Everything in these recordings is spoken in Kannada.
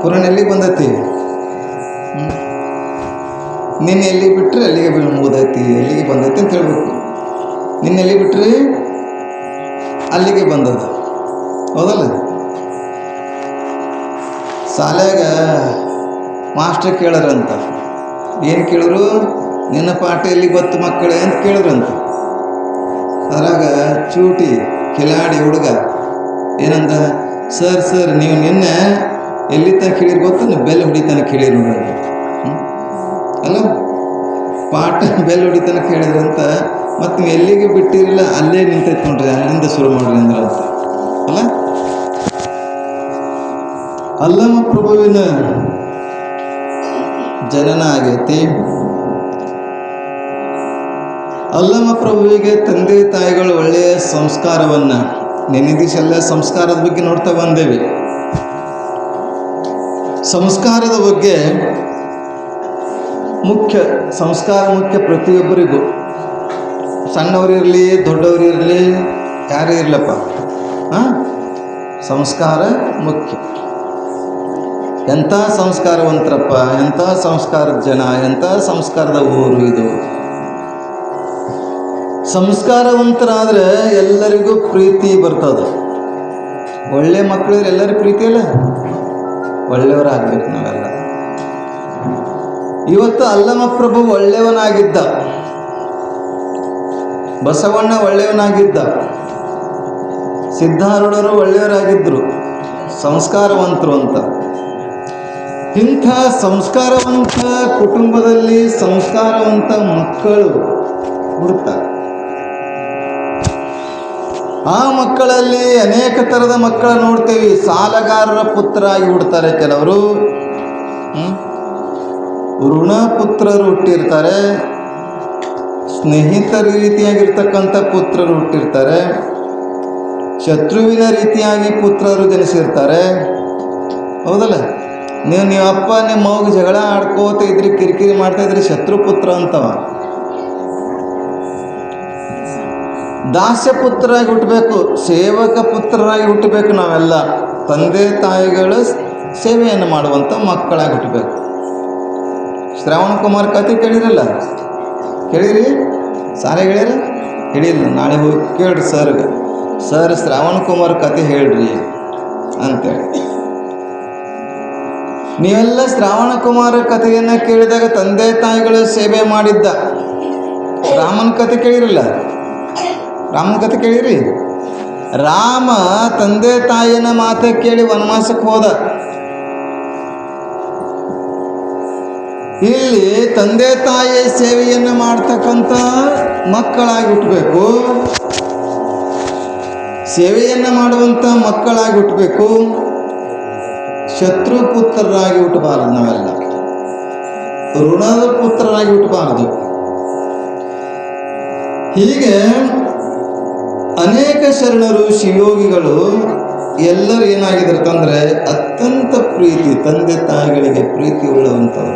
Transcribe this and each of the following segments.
ಪುರಾಣ ಎಲ್ಲಿಗೆ ಬಂದೈತಿ? ನಿನ್ನ ಎಲ್ಲಿಗೆ ಬಿಟ್ಟರೆ ಅಲ್ಲಿಗೆ ಮುಗಿದೈತಿ, ಎಲ್ಲಿಗೆ ಬಂದೈತಿ ಅಂತ ಹೇಳ್ಬೇಕು. ನಿನ್ನ ಎಲ್ಲಿ ಬಿಟ್ರಿ ಅಲ್ಲಿಗೆ ಬಂದದ, ಹೌದಲ್ಲ? ಶಾಲ್ಯಾಗ ಮಾಸ್ಟರ್ ಕೇಳರಂತ, ಏನು ಕೇಳಿದ್ರು? ನಿನ್ನ ಪಾಠ ಎಲ್ಲಿ ಗೊತ್ತು ಮಕ್ಕಳೇ ಅಂತ ಕೇಳಿದ್ರಂತ. ಅದ್ರಾಗ ಚೂಟಿ ಕಿಲಾಡಿ ಹುಡುಗ ಏನಂತ, ಸರ್ ನೀವು ನಿನ್ನೆ ಎಲ್ಲಿ ತನಕ ಕೇಳಿರಿ ಗೊತ್ತು? ನೀವು ಬೆಲ್ ಹೊಡಿತಾನೆ ಕೇಳಿರಿ ನೋಡಿ. ಅಲ್ಲ, ಪಾಠ ಬೆಲ್ ಹೊಡಿತಾನೆ ಕೇಳಿದ್ರಂತ. ಮತ್ತು ನೀವು ಎಲ್ಲಿಗೆ ಬಿಟ್ಟಿರಲಿಲ್ಲ ಅಲ್ಲೇ ನಿಂತೈತೆ ನೋಡ್ರಿ, ಅಲ್ಲಿಂದ ಶುರು ಮಾಡ್ರಿ ಅಂದ್ರೆ ಅಂತ. ಅಲ್ಲ, ಅಲ್ಲಮ ಪ್ರಭುವಿನ ಜನನ ಆಗೈತಿ. ಅಲ್ಲಮ ಪ್ರಭುವಿಗೆ ತಂದೆ ತಾಯಿಗಳು ಒಳ್ಳೆಯ ಸಂಸ್ಕಾರವನ್ನು, ನಿನ್ನೆ ದಿವಸೆಲ್ಲ ಸಂಸ್ಕಾರದ ಬಗ್ಗೆ ನೋಡ್ತಾ ಬಂದೇವಿ. ಸಂಸ್ಕಾರದ ಬಗ್ಗೆ ಮುಖ್ಯ, ಸಂಸ್ಕಾರ ಮುಖ್ಯ ಪ್ರತಿಯೊಬ್ಬರಿಗೂ. ಸಣ್ಣವರಿರಲಿ ದೊಡ್ಡವರಿರಲಿ ಯಾರೇ ಇರಲಪ್ಪ, ಸಂಸ್ಕಾರ ಮುಖ್ಯ. ಎಂಥ ಸಂಸ್ಕಾರವಂತರಪ್ಪ, ಎಂಥ ಸಂಸ್ಕಾರದ ಜನ, ಎಂಥ ಸಂಸ್ಕಾರದ ಊರು ಇದು. ಸಂಸ್ಕಾರವಂತರಾದರೆ ಎಲ್ಲರಿಗೂ ಪ್ರೀತಿ ಬರ್ತದೆ. ಒಳ್ಳೆ ಮಕ್ಕಳಿದ್ರೆ ಎಲ್ಲರಿಗೂ ಪ್ರೀತಿ ಅಲ್ಲ, ಒಳ್ಳೆಯವರಾಗಬೇಕು ನಾವೆಲ್ಲ. ಇವತ್ತು ಅಲ್ಲಮ ಪ್ರಭು ಒಳ್ಳೆಯವನಾಗಿದ್ದ, ಬಸವಣ್ಣ ಒಳ್ಳೆಯವನಾಗಿದ್ದ, ಸಿದ್ಧಾರೂಢರು ಒಳ್ಳೆಯವರಾಗಿದ್ದರು, ಸಂಸ್ಕಾರವಂತರು ಅಂತ. ಇಂಥ ಸಂಸ್ಕಾರವಂತ ಕುಟುಂಬದಲ್ಲಿ ಸಂಸ್ಕಾರವಂತ ಮಕ್ಕಳು ಹುಡುಕ್ತಾರೆ. ಆ ಮಕ್ಕಳಲ್ಲಿ ಅನೇಕ ಥರದ ಮಕ್ಕಳ ನೋಡ್ತೇವೆ. ಸಾಲಗಾರರ ಪುತ್ರರಾಗಿ ಹುಡ್ತಾರೆ ಕೆಲವರು, ಋಣ ಪುತ್ರರು ಹುಟ್ಟಿರ್ತಾರೆ, ಸ್ನೇಹಿತರ ರೀತಿಯಾಗಿರ್ತಕ್ಕಂಥ ಪುತ್ರರು ಹುಟ್ಟಿರ್ತಾರೆ, ಶತ್ರುವಿನ ರೀತಿಯಾಗಿ ಪುತ್ರರು ಜನಿಸಿರ್ತಾರೆ, ಹೌದಲ್ಲ? ನೀವು ಅಪ್ಪ ನಿಮ್ಮ ಮಗು ಜಗಳ ಆಡ್ಕೋತ ಇದ್ರಿ, ಕಿರಿಕಿರಿ ಮಾಡ್ತಾ ಇದ್ರಿ, ಶತ್ರು ಪುತ್ರ ಅಂತವ. ದಾಸ್ಯ ಪುತ್ರರಾಗಿ ಹುಟ್ಟಬೇಕು, ಸೇವಕ ಪುತ್ರರಾಗಿ ಹುಟ್ಟಬೇಕು. ನಾವೆಲ್ಲ ತಂದೆ ತಾಯಿಗಳ ಸೇವೆಯನ್ನು ಮಾಡುವಂಥ ಮಕ್ಕಳಾಗಿ ಹುಟ್ಟಬೇಕು. ಶ್ರವಣ ಕುಮಾರ್ ಕತೆ ಕೇಳಿರಲ್ಲ? ಕೇಳಿರಿ? ಸಾರೆ ಹೇಳ್ಯಾರ? ಹೇಳಿಲ್ಲ. ನಾಳೆ ಹೋಗಿ ಕೇಳ್ರಿ ಸರ್ಗೆ, ಸರ್ ಶ್ರವಣ ಕುಮಾರ್ ಕತೆ ಹೇಳ್ರಿ ಅಂತೇಳಿ. ನೀವೆಲ್ಲ ಶ್ರಾವಣ ಕುಮಾರ ಕಥೆಯನ್ನು ಕೇಳಿದಾಗ ತಂದೆ ತಾಯಿಗಳ ಸೇವೆ ಮಾಡಿದ್ದ. ರಾಮನ ಕತೆ ಕೇಳಿರಲ್ಲ? ರಾಮನ ಕತೆ ಕೇಳಿರಿ? ರಾಮ ತಂದೆ ತಾಯಿನ ಮಾತು ಕೇಳಿ ವನವಾಸಕ್ಕೆ ಹೋದ. ಇಲ್ಲಿ ತಂದೆ ತಾಯಿಯ ಸೇವೆಯನ್ನು ಮಾಡ್ತಕ್ಕಂಥ ಮಕ್ಕಳಾಗಿ ಹುಟ್ಟಬೇಕು, ಸೇವೆಯನ್ನು ಮಾಡುವಂಥ ಮಕ್ಕಳಾಗಿ ಹುಟ್ಟಬೇಕು. ಶತ್ರು ಪುತ್ರರಾಗಿ ಹುಟ್ಟಬಾರದು, ನಾವೆಲ್ಲ ಋಣದ ಪುತ್ರರಾಗಿ ಹುಟ್ಟಬಾರದು. ಹೀಗೆ ಅನೇಕ ಶರಣರು ಶಿವಯೋಗಿಗಳು ಎಲ್ಲರೂ ಏನಾಗಿದ್ರಂತಂದರೆ ಅತ್ಯಂತ ಪ್ರೀತಿ, ತಂದೆ ತಾಯಿಗಳಿಗೆ ಪ್ರೀತಿ ಉಳ್ಳವಂಥವ್ರು.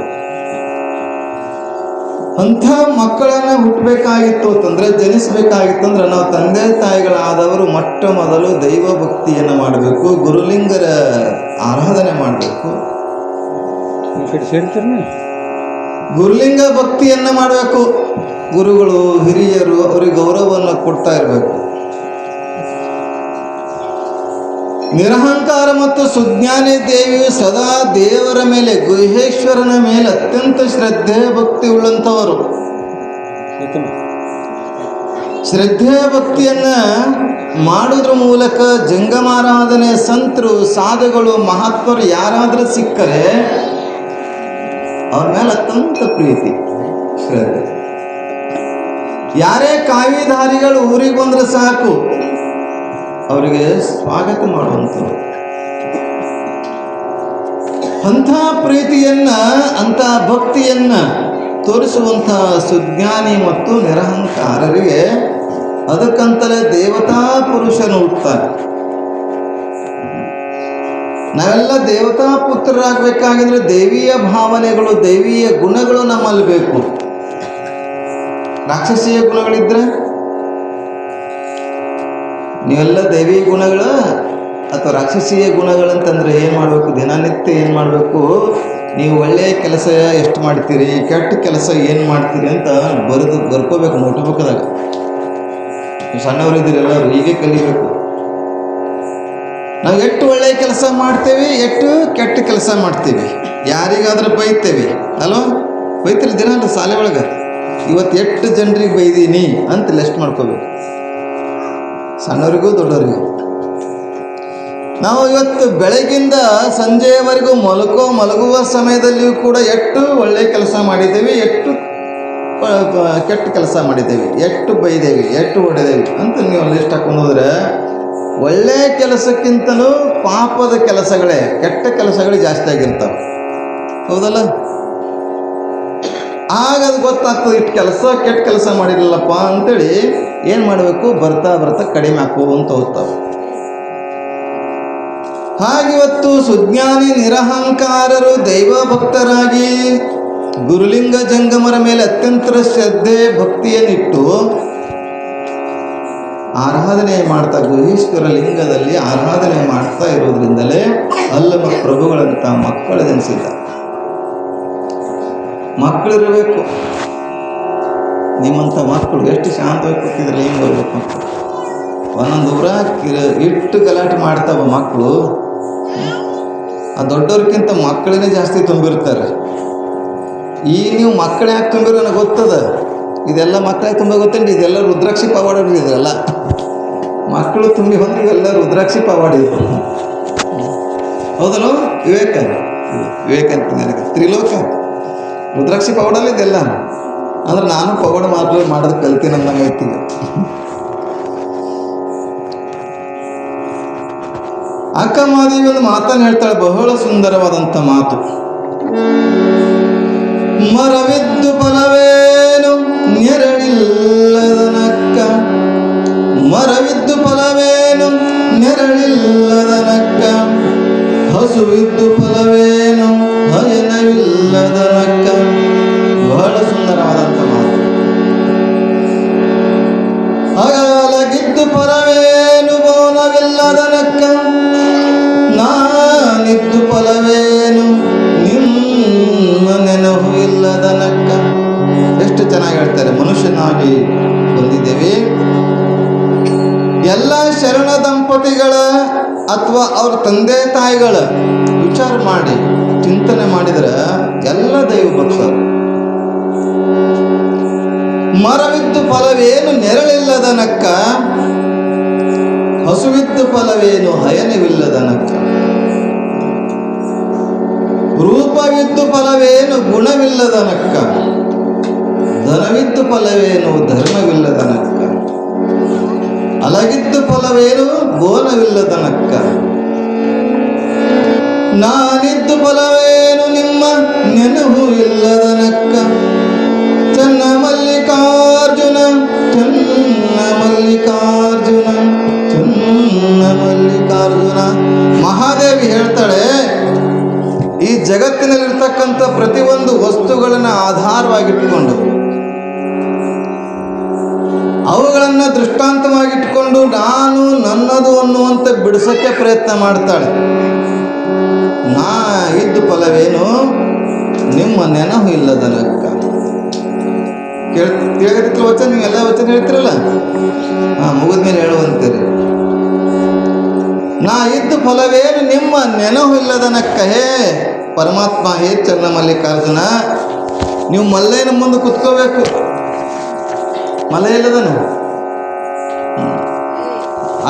ಅಂಥ ಮಕ್ಕಳನ್ನು ಹುಟ್ಟಬೇಕಾಗಿತ್ತು ಅಂತಂದರೆ, ಜನಿಸಬೇಕಾಗಿತ್ತು ಅಂದ್ರೆ ನಾವು ತಂದೆ ತಾಯಿಗಳಾದವರು ಮೊಟ್ಟ ಮೊದಲು ದೈವ ಭಕ್ತಿಯನ್ನು ಮಾಡಬೇಕು, ಗುರುಲಿಂಗರ ಆರಾಧನೆ ಮಾಡಬೇಕು, ಗುರುಲಿಂಗ ಭಕ್ತಿಯನ್ನು ಮಾಡಬೇಕು. ಗುರುಗಳು ಹಿರಿಯರು ಅವರಿಗೆ ಗೌರವವನ್ನು ಕೊಡ್ತಾ ಇರಬೇಕು. ನಿರಹಂಕಾರ ಮತ್ತು ಸುಜ್ಞಾನಿ ದೇವಿಯು ಸದಾ ದೇವರ ಮೇಲೆ, ಗುಹೇಶ್ವರನ ಮೇಲೆ ಅತ್ಯಂತ ಶ್ರದ್ಧೆ ಭಕ್ತಿ ಉಳ್ಳಂಥವರು. ಶ್ರದ್ಧೆ ಭಕ್ತಿಯನ್ನು ಮಾಡೋದ್ರ ಮೂಲಕ ಜಂಗಮಾರಾಧನೆ ಸಂತರು, ಸಾಧುಗಳು, ಮಹಾತ್ಮರು ಯಾರಾದರೂ ಸಿಕ್ಕರೆ ಅವ್ರ ಮೇಲೆ ಅತ್ಯಂತ ಪ್ರೀತಿ, ಶ್ರದ್ಧೆ. ಯಾರೇ ಕಾವಿಧಾರಿಗಳು ಊರಿಗೆ ಬಂದ್ರೆ ಸಾಕು ಅವರಿಗೆ ಸ್ವಾಗತ ಮಾಡುವಂಥವ್ರು. ಅಂಥ ಪ್ರೀತಿಯನ್ನು, ಅಂಥ ಭಕ್ತಿಯನ್ನು ತೋರಿಸುವಂಥ ಸುಜ್ಞಾನಿ ಮತ್ತು ನಿರಹಂಕಾರರಿಗೆ ಅದಕ್ಕಂತಲೇ ದೇವತಾ ಪುರುಷನು ಹುಟ್ಟುತ್ತಾರೆ. ನಾವೆಲ್ಲ ದೇವತಾ ಪುತ್ರರಾಗಬೇಕಾಗಿದ್ರೆ ದೇವಿಯ ಭಾವನೆಗಳು, ದೇವಿಯ ಗುಣಗಳು ನಮ್ಮಲ್ಲಿ ಬೇಕು. ರಾಕ್ಷಸೀಯ ಗುಣಗಳಿದ್ರೆ ನೀವೆಲ್ಲ ದೈವಿ ಗುಣಗಳು ಅಥವಾ ರಾಕ್ಷಸೀಯ ಗುಣಗಳಂತಂದರೆ ಏನು ಮಾಡಬೇಕು? ದಿನನಿತ್ಯ ಏನು ಮಾಡಬೇಕು? ನೀವು ಒಳ್ಳೆಯ ಕೆಲಸ ಎಷ್ಟು ಮಾಡ್ತೀರಿ, ಕೆಟ್ಟ ಕೆಲಸ ಏನು ಮಾಡ್ತೀರಿ ಅಂತ ಬರ್ಕೋಬೇಕು ನೋಟ್ಬುಕ್ದಾಗ. ನೀವು ಸಣ್ಣವರಿದ್ದೀರಿ ಎಲ್ಲರೂ, ಹೀಗೆ ಕಲಿಬೇಕು. ನಾವು ಎಷ್ಟು ಒಳ್ಳೆಯ ಕೆಲಸ ಮಾಡ್ತೇವೆ, ಎಷ್ಟು ಕೆಟ್ಟ ಕೆಲಸ ಮಾಡ್ತೀವಿ, ಯಾರಿಗಾದ್ರೂ ಬೈತೇವೆ ಅಲ್ವಾ? ಬೈತೀರಿ ದಿನ ಅಲ್ಲ ಶಾಲೆ ಒಳಗೆ. ಇವತ್ತು ಎಷ್ಟು ಜನರಿಗೆ ಬೈದೀನಿ ಅಂತ ಲಿಸ್ಟ್ ಮಾಡ್ಕೋಬೇಕು, ಸಣ್ಣವರಿಗೂ ದೊಡ್ಡವರಿಗೂ. ನಾವು ಇವತ್ತು ಬೆಳಗಿಂದ ಸಂಜೆಯವರೆಗೂ ಮಲಗುವ ಸಮಯದಲ್ಲಿಯೂ ಕೂಡ ಎಷ್ಟು ಒಳ್ಳೆಯ ಕೆಲಸ ಮಾಡಿದ್ದೇವೆ, ಎಷ್ಟು ಕೆಟ್ಟ ಕೆಲಸ ಮಾಡಿದ್ದೇವೆ, ಎಷ್ಟು ಬೈದೇವೆ, ಎಷ್ಟು ಹೊಡೆದೇವೆ ಅಂತ ನೀವು ಲಿಸ್ಟ್ ಹಾಕೊಂಡು ಹೋದರೆ ಒಳ್ಳೆಯ ಕೆಲಸಕ್ಕಿಂತಲೂ ಪಾಪದ ಕೆಲಸಗಳೇ, ಕೆಟ್ಟ ಕೆಲಸಗಳೇ ಜಾಸ್ತಿ ಆಗಿರ್ತಾವೆ. ಹೌದಲ್ಲ? ಆಗ ಅದು ಗೊತ್ತಾಗ್ತದೆ, ಇಷ್ಟು ಕೆಲಸ ಕೆಟ್ಟ ಕೆಲಸ ಮಾಡಿರಲಿಲ್ಲಪ್ಪ ಅಂತೇಳಿ ಏನು ಮಾಡಬೇಕು? ಬರ್ತಾ ಬರ್ತಾ ಕಡಿಮೆ ಹಾಕುವಂತ ಹೋಗ್ತಾವೆ. ಹಾಗಿವತ್ತು ಸುಜ್ಞಾನಿ ನಿರಹಂಕಾರರು ದೈವ ಭಕ್ತರಾಗಿ ಗುರುಲಿಂಗ ಜಂಗಮರ ಮೇಲೆ ಅತ್ಯಂತ ಶ್ರದ್ಧೆ ಭಕ್ತಿಯನ್ನಿಟ್ಟು ಆರಾಧನೆ ಮಾಡ್ತಾ, ಗುಹೇಶ್ವರ ಲಿಂಗದಲ್ಲಿ ಆರಾಧನೆ ಮಾಡ್ತಾ ಇರೋದ್ರಿಂದಲೇ ಅಲ್ಲಮ ಪ್ರಭುಗಳಂತ ಮಕ್ಕಳು ಜನಿಸಿದ್ದ. ಮಕ್ಕಳಿರಬೇಕು. ನಿಮ್ಮಂಥ ಮಕ್ಕಳು ಎಷ್ಟು ಶಾಂತವಾಗಿ ಕೂತಿದ್ರೆ ಹೆಂಗೆ ಬರ್ಬೇಕು? ಮಕ್ಕಳು ಒಂದೊಂದು ಊರ ಇಟ್ಟು ಗಲಾಟೆ ಮಾಡ್ತಾವ ಮಕ್ಕಳು. ಆ ದೊಡ್ಡವ್ರಿಗಿಂತ ಮಕ್ಕಳೇ ಜಾಸ್ತಿ ತುಂಬಿರ್ತಾರೆ. ಈಗ ನೀವು ಮಕ್ಕಳು ಯಾಕೆ ತುಂಬಿರೋ ನನಗೆ ಗೊತ್ತದ. ಇದೆಲ್ಲ ಮಕ್ಕಳಾಗಿ ತುಂಬ ಗೊತ್ತೇನು? ಇದೆಲ್ಲ ರುದ್ರಾಕ್ಷಿ ಪವಾಡ ಇದೆಲ್ಲ ಮಕ್ಕಳು ತುಂಬಿ ಬಂದು ಇವೆಲ್ಲ ರುದ್ರಾಕ್ಷಿ ಪವಾಡ ಇದು. ಹೌದಲ್ಲ? ವಿವೇಕ ಅಂತ ನನಗೆ ತ್ರಿಲೋಕ ರುದ್ರಾಕ್ಷಿ ಪವಾಡಲ್ಲ ಇದೆಲ್ಲ. ಅಂದ್ರೆ ನಾನು ಪವಾಡ ಮಾಡೋದು ಕಲ್ತೀನಿ ಅಂದಂಗೆ ಐತಿ. ಅಕ್ಕ ಮಾದೇವಿ ಒಂದು ಮಾತನ್ನು ಹೇಳ್ತಾಳೆ, ಬಹಳ ಸುಂದರವಾದಂಥ ಮಾತು. ಮರವಿದ್ದು ಫಲವೇನು ನೆರಳಿಲ್ಲದನಕ್ಕ, ಮರವಿದ್ದು ಫಲವೇನು ನೆರಳಿಲ್ಲದನಕ್ಕ, ಹಸುವಿದ್ದು ಫಲವೇನು ಹಯನವಿಲ್ಲದನಕ್ಕ. ಬಹಳ ಸುಂದರವಾದಂಥ ಮಾತು. ಅಗಲಗಿದ್ದು ಫಲವೇನು ಮೌನವಿಲ್ಲದನಕ್ಕ, ನಾನಿದ್ದು ಫಲವೇನು ನಿಮ್ಮ ನೆನಹು ಇಲ್ಲದನಕ್ಕ. ಎಷ್ಟು ಚೆನ್ನಾಗಿ ಹೇಳ್ತಾರೆ. ಮನುಷ್ಯನಾಗಿ ಬಂದಿದ್ದೇವೆ. ಎಲ್ಲ ಶರಣ ದಂಪತಿಗಳ ಅಥವಾ ಅವ್ರ ತಂದೆ ತಾಯಿಗಳ ವಿಚಾರ ಮಾಡಿ ಚಿಂತನೆ ಮಾಡಿದರೆ ಎಲ್ಲ ದೈವ ಭಕ್ತರು. ಮರವಿದ್ದು ಫಲವೇನು ನೆರಳಿಲ್ಲದನಕ್ಕ, ಹಸುವಿದ್ದು ಫಲವೇನು ಹಯನವಿಲ್ಲದನಕ್ಕ, ರೂಪವಿದ್ದು ಫಲವೇನು ಗುಣವಿಲ್ಲದನಕ್ಕ, ಧನವಿದ್ದು ಫಲವೇನು ಧರ್ಮವಿಲ್ಲದನಕ್ಕ, ಅಲಗಿದ್ದು ಫಲವೇನು ಗೋನವಿಲ್ಲದನಕ್ಕ, ನಾನಿದ್ದು ಫಲವೇನು ನಿಮ್ಮ ನೆನಹು ಇಲ್ಲದನಕ್ಕ. ಚನ್ನ ಮಲ್ಲಿಕಾರ್ಜುನ ಚನ್ನ ಮಲ್ಲಿಕಾರ್ಜುನ ಚನ್ನ ಮಲ್ಲಿಕಾರ್ಜುನ. ಮಹಾದೇವಿ ಹೇಳ್ತಾಳೆ, ಈ ಜಗತ್ತಿನಲ್ಲಿರ್ತಕ್ಕಂಥ ಪ್ರತಿಯೊಂದು ವಸ್ತುಗಳನ್ನು ಆಧಾರವಾಗಿಟ್ಕೊಂಡು ಅವುಗಳನ್ನು ದೃಷ್ಟಾಂತವಾಗಿಟ್ಕೊಂಡು ನಾನು ನನ್ನದು ಅನ್ನುವಂಥ ಬಿಡಿಸೋಕ್ಕೆ ಪ್ರಯತ್ನ ಮಾಡ್ತಾಳೆ. ನಾ ಇದ್ದು ಫಲವೇನು ನಿಮ್ಮ ನೆನಹು ಇಲ್ಲದನಕ್ಕ. ಕೇಳಗತ್ತಿಲ್ಲ ವಚನ, ನೀವೆಲ್ಲ ವಚನ ಹೇಳ್ತಿರಲ್ಲ, ಮುಗಿದ ಮೇಲೆ ಹೇಳುವಂತೀರಿ. ನಾ ಇದ್ದು ಫಲವೇನು ನಿಮ್ಮ ನೆನಹು ಇಲ್ಲದನಕ್ಕ. ಹೇ ಪರಮಾತ್ಮ, ಹೇ ಚನ್ನ ಮಲ್ಲಿಕಾರ್ಜುನ, ನೀವು ಮಲ್ಲಯ್ಯನ ಮುಂದೆ ಕುತ್ಕೋಬೇಕು. ಮಲ್ಲಯ್ಯ ಇಲ್ಲದನ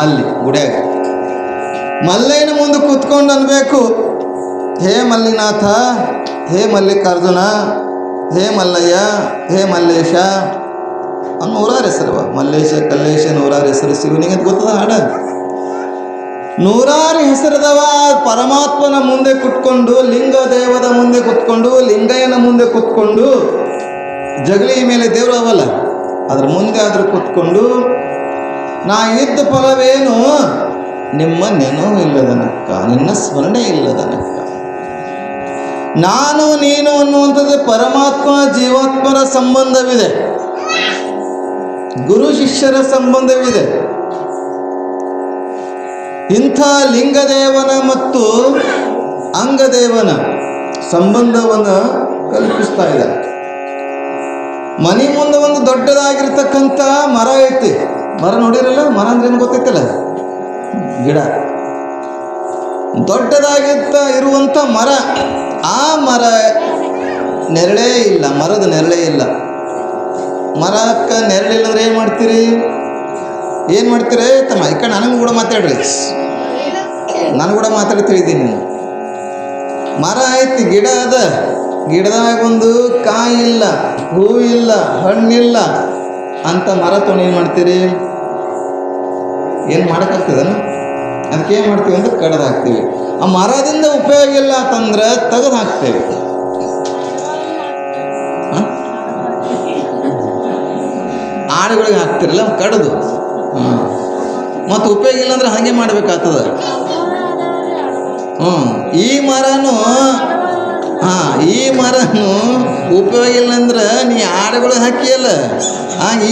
ಅಲ್ಲಿ ಗುಡಿಯಾಗ ಮಲ್ಲಯ್ಯನ ಮುಂದೆ ಕೂತ್ಕೊಂಡು ಅನ್ಬೇಕು, ಹೇ ಮಲ್ಲಿನಾಥ, ಹೇ ಮಲ್ಲಿಕಾರ್ಜುನ, ಹೇ ಮಲ್ಲಯ್ಯ, ಹೇ ಮಲ್ಲೇಶ ಅನ್ನೋ ನೂರಾರು ಹೆಸರು. ಮಲ್ಲೇಶ ಕಲ್ಲೇಶ ನೂರಾರು ಹೆಸರು. ಶಿವನಿಗೆ ಅಂತ ಗೊತ್ತದ ಹಾಡ. ನೂರಾರು ಹೆಸರದವ. ಪರಮಾತ್ಮನ ಮುಂದೆ ಕುತ್ಕೊಂಡು, ಲಿಂಗ ದೇವದ ಮುಂದೆ ಕುತ್ಕೊಂಡು, ಲಿಂಗಯ್ಯನ ಮುಂದೆ ಕುತ್ಕೊಂಡು, ಜಗಲಿ ಮೇಲೆ ದೇವರು ಅವಲ್ಲ ಅದ್ರ ಮುಂದೆ ಆದರೂ ಕುತ್ಕೊಂಡು, ನಾ ಇದ್ದ ಫಲವೇನು ನಿಮ್ಮ ನೆನಹು ಇಲ್ಲದನಕ್ಕ, ನಿನ್ನ ಸ್ಮರಣೆ ಇಲ್ಲದನಕ್ಕ. ನಾನು ನೀನು ಅನ್ನುವಂಥದ್ದು ಪರಮಾತ್ಮ ಜೀವಾತ್ಮರ ಸಂಬಂಧವಿದೆ, ಗುರು ಶಿಷ್ಯರ ಸಂಬಂಧವಿದೆ. ಇಂಥ ಲಿಂಗದೇವನ ಮತ್ತು ಅಂಗದೇವನ ಸಂಬಂಧವನ್ನು ಕಲ್ಪಿಸ್ತಾ ಇದ್ದಾರೆ. ಮನೆ ಮುಂದೆ ಒಂದು ದೊಡ್ಡದಾಗಿರ್ತಕ್ಕಂಥ ಮರ ಐತಿ. ಮರ ನೋಡಿರಲ್ಲ? ಮರ ಅಂದ್ರೆ ಏನು ಗೊತ್ತೈತಲ್ಲ? ಗಿಡ. ಇರುವಂಥ ಮರ. ಆ ಮರ ನೆರಳೇ ಇಲ್ಲ, ಮರದ ನೆರಳೇ ಇಲ್ಲ. ಮರಕ್ಕೆ ನೆರಳಿಲ್ಲ ಅಂದ್ರೆ ಏನು ಮಾಡ್ತೀರಿ? ತಮ್ಮ ಈ ಕಡೆ ನನಗೂ ಕೂಡ ಮಾತಾಡ್ರಿ, ನಾನು ಕೂಡ ಮಾತಾಡ್ತಿದ್ದೀನಿ. ನೀನು ಮರ ಐತಿ, ಗಿಡ ಅದ, ಗಿಡದಾಗ ಒಂದು ಕಾಯಿ ಇಲ್ಲ, ಹೂ ಇಲ್ಲ, ಹಣ್ಣಿಲ್ಲ ಅಂತ ಮರ ತೊಗೊಂಡು ಏನು ಮಾಡ್ತೀರಿ? ಏನು ಮಾಡೋಕ್ಕಾಗ್ತದನ? ಅದಕ್ಕೆ ಏನು ಮಾಡ್ತೀವಿ ಅಂತ ಕಡ್ದು ಹಾಕ್ತೀವಿ. ಆ ಮರದಿಂದ ಉಪಯೋಗ ಇಲ್ಲ ಅಂತಂದ್ರೆ ತೆಗೆದು ಹಾಕ್ತೇವೆ. ಆಡುಗಳಿಗೆ ಹಾಕ್ತಿರಲ್ಲ ಕಡ್ದು. ಮತ್ತು ಉಪಯೋಗ ಇಲ್ಲ ಅಂದ್ರೆ ಹಾಗೆ ಮಾಡ್ಬೇಕಾಗ್ತದೆ. ಈ ಮರನು ಉಪಯೋಗ ಇಲ್ಲ ಅಂದ್ರೆ ನೀ ಆಡುಗಳಿಗೆ ಹಾಕಿಯಲ್ಲ,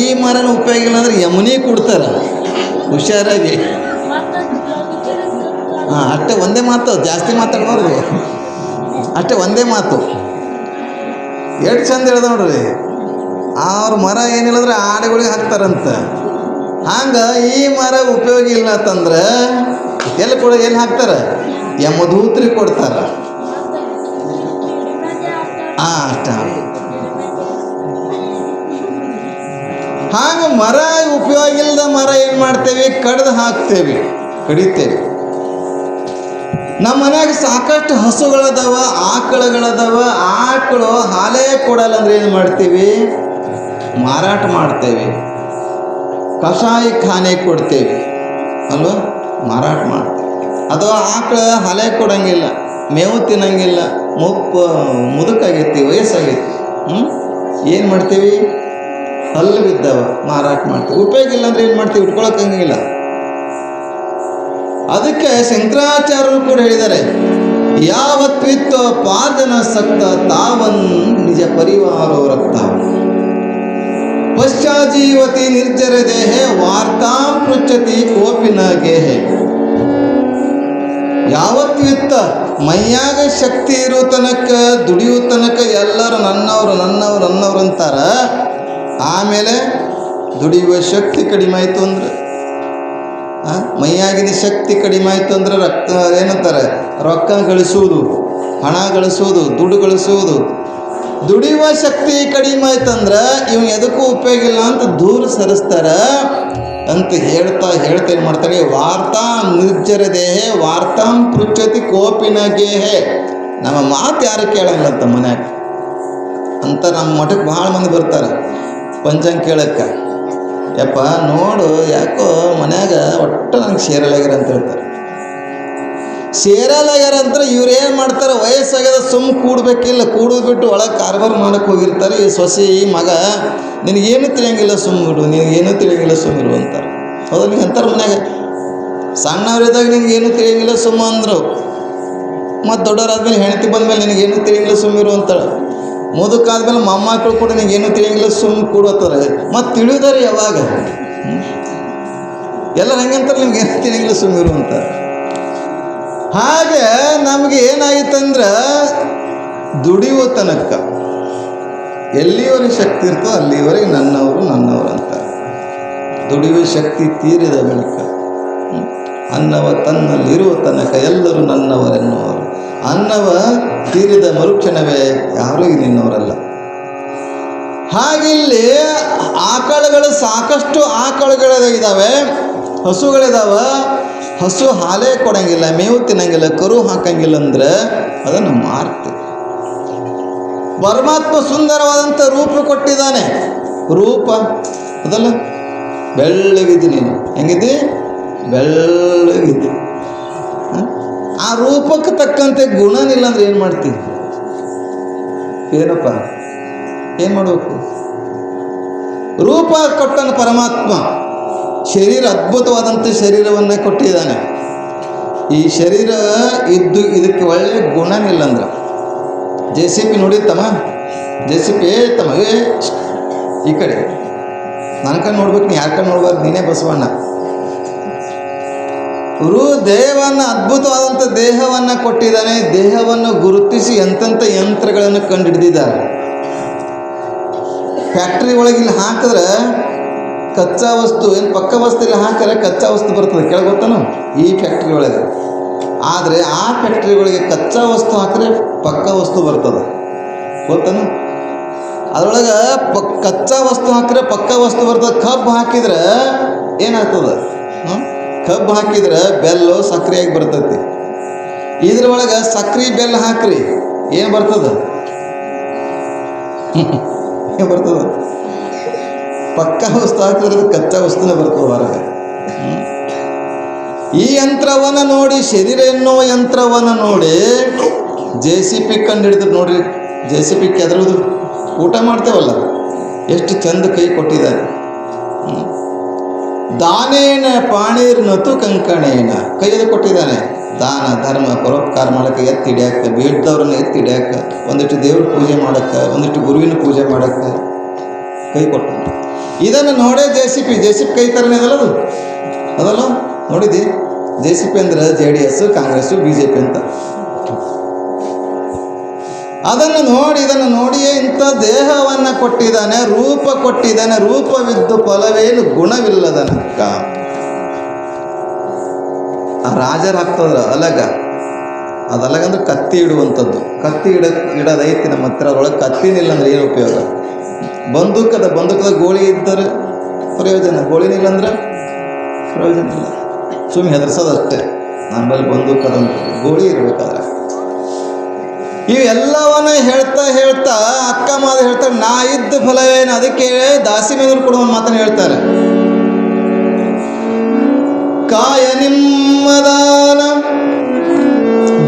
ಈ ಮರನ ಉಪಯೋಗ ಇಲ್ಲ ಅಂದ್ರೆ ಯಮುನಿ ಕೊಡ್ತಾರ. ಹುಷಾರಾಗಿ. ಅಷ್ಟೇ ಒಂದೇ ಮಾತು, ಜಾಸ್ತಿ ಮಾತಾಡ್ಬಾರ್ದು. ಅಷ್ಟೇ ಒಂದೇ ಮಾತು. ಎಷ್ಟು ಚಂದ ಹೇಳ್ದ ನೋಡ್ರಿ. ಅವ್ರ ಮರ ಏನಿಲ್ಲಂದ್ರೆ ಆಡುಗಳಿಗೆ ಹಾಕ್ತಾರಂತ. ಹಂಗೆ ಈ ಮರ ಉಪಯೋಗ ಇಲ್ಲ ಅಂತಂದ್ರೆ ಎಲ್ಲಿ ಹಾಕ್ತಾರ? ಯಮದೂತ್ರಿಗೆ ಕೊಡ್ತಾರ. ಅಷ್ಟ. ಹಾಗೆ ಮರ ಉಪಯೋಗ ಇಲ್ಲದ ಮರ ಏನು ಮಾಡ್ತೇವೆ? ಕಡ್ದು ಹಾಕ್ತೇವೆ, ಕಡಿತೇವೆ. ನಮ್ಮ ಮನ್ಯಾಗ ಸಾಕಷ್ಟು ಹಸುಗಳದಾವ, ಆಕಳುಗಳದಾವ. ಆಕಳು ಹಾಲೇ ಕೊಡಲ್ಲ ಅಂದ್ರೆ ಏನು ಮಾಡ್ತೀವಿ? ಮಾರಾಟ ಮಾಡ್ತೇವೆ. ಕಷಾಯ ಖಾನೆ ಕೊಡ್ತೇವೆ ಅಲ್ವಾ? ಮಾರಾಟ ಮಾಡ್ತೇವೆ. ಅಥವಾ ಆಕಳು ಹಾಲೇ ಕೊಡಂಗಿಲ್ಲ, ಮೇವು ತಿನ್ನಂಗಿಲ್ಲ, ಮುದುಕಾಗೈತಿ, ವಯಸ್ಸಾಗೈತಿ. ಏನು ಮಾಡ್ತೀವಿ? ಹಲ್ಲು ಬಿದ್ದವ, ಮಾರಾಟ ಮಾಡ್ತೀವಿ. ಉಪಯೋಗ ಇಲ್ಲ ಅಂದ್ರೆ ಏನು ಮಾಡ್ತೀವಿ? ಇಟ್ಕೊಳಕ್ಕಂಗಿಲ್ಲ. ಅದಕ್ಕೆ ಶಂಕರಾಚಾರ್ಯರು ಕೂಡ ಹೇಳಿದ್ದಾರೆ, ಯಾವತ್ವಿತ್ತ ಪಾದನ ಸಕ್ತ ತಾವನ್ ನಿಜ ಪರಿವಾರೋ ರಕ್ತ ಪಶ್ಚಾಜೀವತಿ ನಿರ್ಜರ ದೇಹೆ ವಾರ್ತಾಂ ಪೃಚ್ಛತಿ ಕೋಪಿನ ಗೇಹೆ. ಯಾವತ್ವಿತ್ತ ಮೈಯಾಗ ಶಕ್ತಿ ಇರೋ ತನಕ, ದುಡಿಯೋ ತನಕ ಎಲ್ಲರೂ ನನ್ನವರು ನನ್ನವರು ನನ್ನವರು ಅಂತಾರ. ಆಮೇಲೆ ದುಡಿಯುವ ಶಕ್ತಿ ಕಡಿಮೆ ಆಯಿತು ಅಂದ್ರೆ, ಮೈಯಾಗಿನ ಶಕ್ತಿ ಕಡಿಮೆ ಆಯಿತು ಅಂದ್ರೆ ಏನಂತಾರೆ? ರೊಕ್ಕ ಗಳಿಸುವುದು, ಹಣ ಗಳಿಸುವುದು, ದುಡ್ಡು ಗಳಿಸುವುದು. ದುಡಿಯುವ ಶಕ್ತಿ ಕಡಿಮೆ ಆಯ್ತಂದ್ರೆ ಇವ್ ಎದಕ್ಕೂ ಉಪಯೋಗ ಇಲ್ಲ ಅಂತ ದೂರ ಸರಿಸ್ತಾರ ಅಂತ ಹೇಳ್ತಾ ಏನು ಮಾಡ್ತಾರೆ? ವಾರ್ತಾಂ ನಿರ್ಜರ ದೇಹೆ ವಾರ್ತಾಂ ಪೃಚ್ಛತಿ ಕೋಪಿನ ಗೇಹೆ. ನಮ್ಮ ಮಾತು ಯಾರು ಕೇಳಂಗಿಲ್ಲ ಅಂತ ಮನ್ಯಾಗ ಅಂತ. ನಮ್ಮ ಮಠಕ್ಕೆ ಭಾಳ ಮಂದಿ ಬರ್ತಾರೆ ಪಂಚಾಂಗ ಕೇಳಕ್ಕೆ. ಯಪ್ಪ ನೋಡು, ಯಾಕೋ ಮನ್ಯಾಗ ಒಟ್ಟು ನನಗೆ ಸೇರಲಾಗ್ಯಾರ ಅಂತ ಹೇಳ್ತಾರೆ. ಸೇರಲಾಗ್ಯಾರ ಅಂದ್ರೆ ಇವ್ರು ಏನು ಮಾಡ್ತಾರೆ? ವಯಸ್ಸಾಗ್ಯದ ಸುಮ್ಮ ಕೂಡಬೇಕಿಲ್ಲ, ಕೂಡೋದು ಬಿಟ್ಟು ಒಳಗೆ ಕಾರ್ಬಾರ್ ಮಾಡಕ್ಕೆ ಹೋಗಿರ್ತಾರೆ. ಈ ಸೊಸೆ, ಈ ಮಗ ನಿನಗೇನು ತಿಳಿಯಂಗಿಲ್ಲ ಸುಮ್ಮಿಡು, ನಿನಗೇನು ತಿಳಿಯಂಗಿಲ್ಲ ಸುಮ್ಮಿರು ಅಂತಾರೆ. ಹೌದಾ? ನೀವು ಅಂತಾರೆ ಮನ್ಯಾಗ. ಸಣ್ಣವರಿದ್ದಾಗ ನಿನಗೇನು ತಿಳಿಯಂಗಿಲ್ಲ ಸುಮ್ಮ ಅಂದರು. ಮತ್ತು ದೊಡ್ಡವರಾದ್ಮೇಲೆ ಹೆಂಡತಿ ಬಂದಮೇಲೆ ನಿನಗೇನು ತಿಳಿಯಂಗಿಲ್ಲ ಸುಮ್ಮಿರು ಅಂತಾಳೆ. ಮುದುಕಾದ್ಮೇಲೆ ಮೊಮ್ಮಕ್ಕಳು ಕೂಡ ನಿನಗೇನು ತಿಳಿಯಂಗಿಲ್ಲ ಸುಮ್ಮ ಕೂಡತ್ತಾರೆ. ಮತ್ತು ತಿಳಿದಾರೆ ಯಾವಾಗ? ಎಲ್ಲ ಹೆಂಗಂತಾರೆ? ನಿಮ್ಗೇನು ತಿಳಿಯಂಗಿಲ್ಲ ಸುಮ್ಮಿರು ಅಂತ. ಹಾಗೆ ನಮಗೆ ಏನಾಗಿತ್ತಂದ್ರೆ ದುಡಿಯುವ ತನಕ ಎಲ್ಲಿವರೆಗೆ ಶಕ್ತಿ ಇರ್ತೋ ಅಲ್ಲಿವರೆಗೆ ನನ್ನವರು ನನ್ನವರು ಅಂತ. ದುಡಿಯುವ ಶಕ್ತಿ ತೀರಿದ ಬಳಿಕ ಅನ್ನವ ತನ್ನಲ್ಲಿರುವ ತನಕ ಎಲ್ಲರೂ ನನ್ನವರೆನ್ನುವರು. ಅನ್ನವ ತೀರಿದ ಮರುಕ್ಷಣವೇ ಯಾರೂ ನಿನ್ನವರಲ್ಲ. ಹಾಗಿಲ್ಲಿ ಆಕಳುಗಳು ಸಾಕಷ್ಟು ಆಕಳುಗಳಿದ್ದಾವೆ, ಹಸುಗಳಿದಾವ. ಹಸು ಹಾಲೇ ಕೊಡಂಗಿಲ್ಲ, ಮೇವು ತಿನ್ನಂಗಿಲ್ಲ, ಕರು ಹಾಕಂಗಿಲ್ಲ ಅಂದ್ರೆ ಅದನ್ನು ಮಾರ್ತೀವಿ. ಪರಮಾತ್ಮ ಸುಂದರವಾದಂಥ ರೂಪ ಕೊಟ್ಟಿದ್ದಾನೆ. ರೂಪ ಅದಲ್ಲ, ಬೆಳ್ಳಗಿದ್ದು ನೀನು ಹೆಂಗಿದ್ದಿ? ಬೆಳ್ಳಗಿದ್ದಿ. ಆ ರೂಪಕ್ಕೆ ತಕ್ಕಂತೆ ಗುಣನಿಲ್ಲ ಅಂದ್ರೆ ಏನು ಮಾಡ್ತೀವಿ? ಏನಪ್ಪ ಏನು ಮಾಡಬೇಕು? ರೂಪ ಕೊಟ್ಟನು ಪರಮಾತ್ಮ. ಶರೀರ ಅದ್ಭುತವಾದಂಥ ಶರೀರವನ್ನು ಕೊಟ್ಟಿದ್ದಾನೆ. ಈ ಶರೀರ ಇದ್ದು ಇದಕ್ಕೆ ಒಳ್ಳೆಯ ಗುಣನಿಲ್ಲ ಅಂದ್ರೆ JCB ನೋಡಿತ್ತಮ್ಮ, JCB ತಮ್ಮ ಈ ಕಡೆ ನನ್ನ ಕಡೆ ನೋಡ್ಬೇಕು, ನೀ ಯಾರ ಕಡೆ ನೋಡ್ಬಾರ್ದು, ನೀನೇ ಬಸವಣ್ಣ. ದೇಹವನ್ನು ಅದ್ಭುತವಾದಂಥ ದೇಹವನ್ನು ಕೊಟ್ಟಿದ್ದಾನೆ. ದೇಹವನ್ನು ಗುರುತಿಸಿ ಎಂತೆಂಥ ಯಂತ್ರಗಳನ್ನು ಕಂಡುಹಿಡಿದಿದ್ದಾರೆ. ಫ್ಯಾಕ್ಟ್ರಿ ಒಳಗೆ ಇಲ್ಲಿ ಹಾಕಿದ್ರೆ ಕಚ್ಚಾ ವಸ್ತು ಏನು ಪಕ್ಕ ವಸ್ತು ಇಲ್ಲಿ ಹಾಕಿದ್ರೆ ಕಚ್ಚಾ ವಸ್ತು ಬರ್ತದೆ, ಕೆಳಗೆ ಗೊತ್ತಾನು ಈ ಫ್ಯಾಕ್ಟ್ರಿ ಒಳಗೆ. ಆದರೆ ಆ ಫ್ಯಾಕ್ಟ್ರಿ ಒಳಗೆ ಕಚ್ಚಾ ವಸ್ತು ಹಾಕಿದ್ರೆ ಪಕ್ಕ ವಸ್ತು ಬರ್ತದೆ, ಗೊತ್ತಾನು. ಅದರೊಳಗೆ ಕಚ್ಚಾ ವಸ್ತು ಹಾಕಿದ್ರೆ ಪಕ್ಕ ವಸ್ತು ಬರ್ತದೆ. ಕಬ್ಬು ಹಾಕಿದ್ರೆ ಏನಾಗ್ತದೆ, ಕಬ್ಬು ಹಾಕಿದ್ರೆ ಬೆಲ್ಲು ಸಕ್ಕರೆಯಾಗಿ ಬರ್ತೈತಿ. ಇದ್ರೊಳಗೆ ಸಕ್ರೆ ಬೆಲ್ಲ ಹಾಕ್ರಿ ಏನು ಬರ್ತದೆ, ಏನು ಬರ್ತದೆ, ಪಕ್ಕ ವಸ್ತು ಹಾಕಿದ್ರೆ ಕಚ್ಚಾ ವಸ್ತುನೇ ಬರ್ತದೆ ಹೊರಗೆ. ಈ ಯಂತ್ರವನ್ನು ನೋಡಿ, ಶರೀರ ಎನ್ನುವ ಯಂತ್ರವನ್ನು ನೋಡಿ JCB ಕಂಡು ಹಿಡಿದ್ರು ನೋಡ್ರಿ. JCB ಕೆದರೋದು ಊಟ ಮಾಡ್ತೇವಲ್ಲ, ಎಷ್ಟು ಚಂದ ಕೈ ಕೊಟ್ಟಿದ್ದಾರೆ. ದಾನೇನ ಪಾಣಿರ್ನತು ಕಂಕಣೇನ, ಕೈಯದು ಕೊಟ್ಟಿದ್ದಾನೆ. ದಾನ ಧರ್ಮ ಪರೋಪಕಾರ ಮಾಡೋಕ್ಕೆ, ಎತ್ತಿ ಹಿಡಿಯಕ್ಕೆ, ಬೇಡ್ದವ್ರನ್ನ ಎತ್ತಿ ಹಿಡಿಯಕ್ಕೆ, ಒಂದಿಷ್ಟು ದೇವ್ರ ಪೂಜೆ ಮಾಡೋಕ್ಕೆ, ಒಂದಿಷ್ಟು ಗುರುವಿನ ಪೂಜೆ ಮಾಡೋಕ್ಕೆ ಕೈ ಕೊಟ್ಟ. ಇದನ್ನು ನೋಡೇ JCB ಕೈ ಥರನೇ ಅದಲ್ಲ ನೋಡಿದಿ. JCB ಅಂದ್ರೆ JDS, ಕಾಂಗ್ರೆಸ್ಸು, BJP ಅಂತ. ಇದನ್ನು ನೋಡಿಯೇ ಇಂಥ ದೇಹವನ್ನು ಕೊಟ್ಟಿದ್ದಾನೆ, ರೂಪ ಕೊಟ್ಟಿದ್ದಾನೆ. ರೂಪವಿದ್ದು ಫಲವೇನು ಗುಣವಿಲ್ಲದನಕ್ಕ. ಆ ರಾಜರು ಹಾಕ್ತದ್ರ ಅಲಗ, ಅದು ಅಲಗಂದ್ರೆ ಕತ್ತಿ ಇಡುವಂಥದ್ದು. ಕತ್ತಿ ಇಡೋದೈತಿ ನಮ್ಮ ಹತ್ರ. ಅದರೊಳಗೆ ಕತ್ತಿನಿಲ್ಲ ಅಂದ್ರೆ ಏನು ಉಪಯೋಗ? ಬಂದೂಕದ ಗೋಳಿ ಇದ್ದರೆ ಪ್ರಯೋಜನ, ಗೋಳಿನಿಲ್ಲ ಅಂದ್ರೆ ಪ್ರಯೋಜನ ಇಲ್ಲ. ಸುಮ್ಮನೆ ಹೆದರ್ಸೋದಷ್ಟೇ. ನಮ್ಮಲ್ಲಿ ಬಂದೂಕದಂತ ಗೋಳಿ ಇರಬೇಕಾದ್ರೆ. ಇವೆಲ್ಲವನ್ನ ಹೇಳ್ತಾ ಅಕ್ಕ ಮಾತು ಹೇಳ್ತಾರೆ, ನಾ ಇದ್ದ ಫಲವೇನು. ಅದಕ್ಕೆ ದಾಸಿಮೇದರು ಕೂಡ ಒಂದು ಮಾತನ್ನು ಹೇಳ್ತಾರೆ, ಕಾಯ ನಿಮ್ಮದಾನ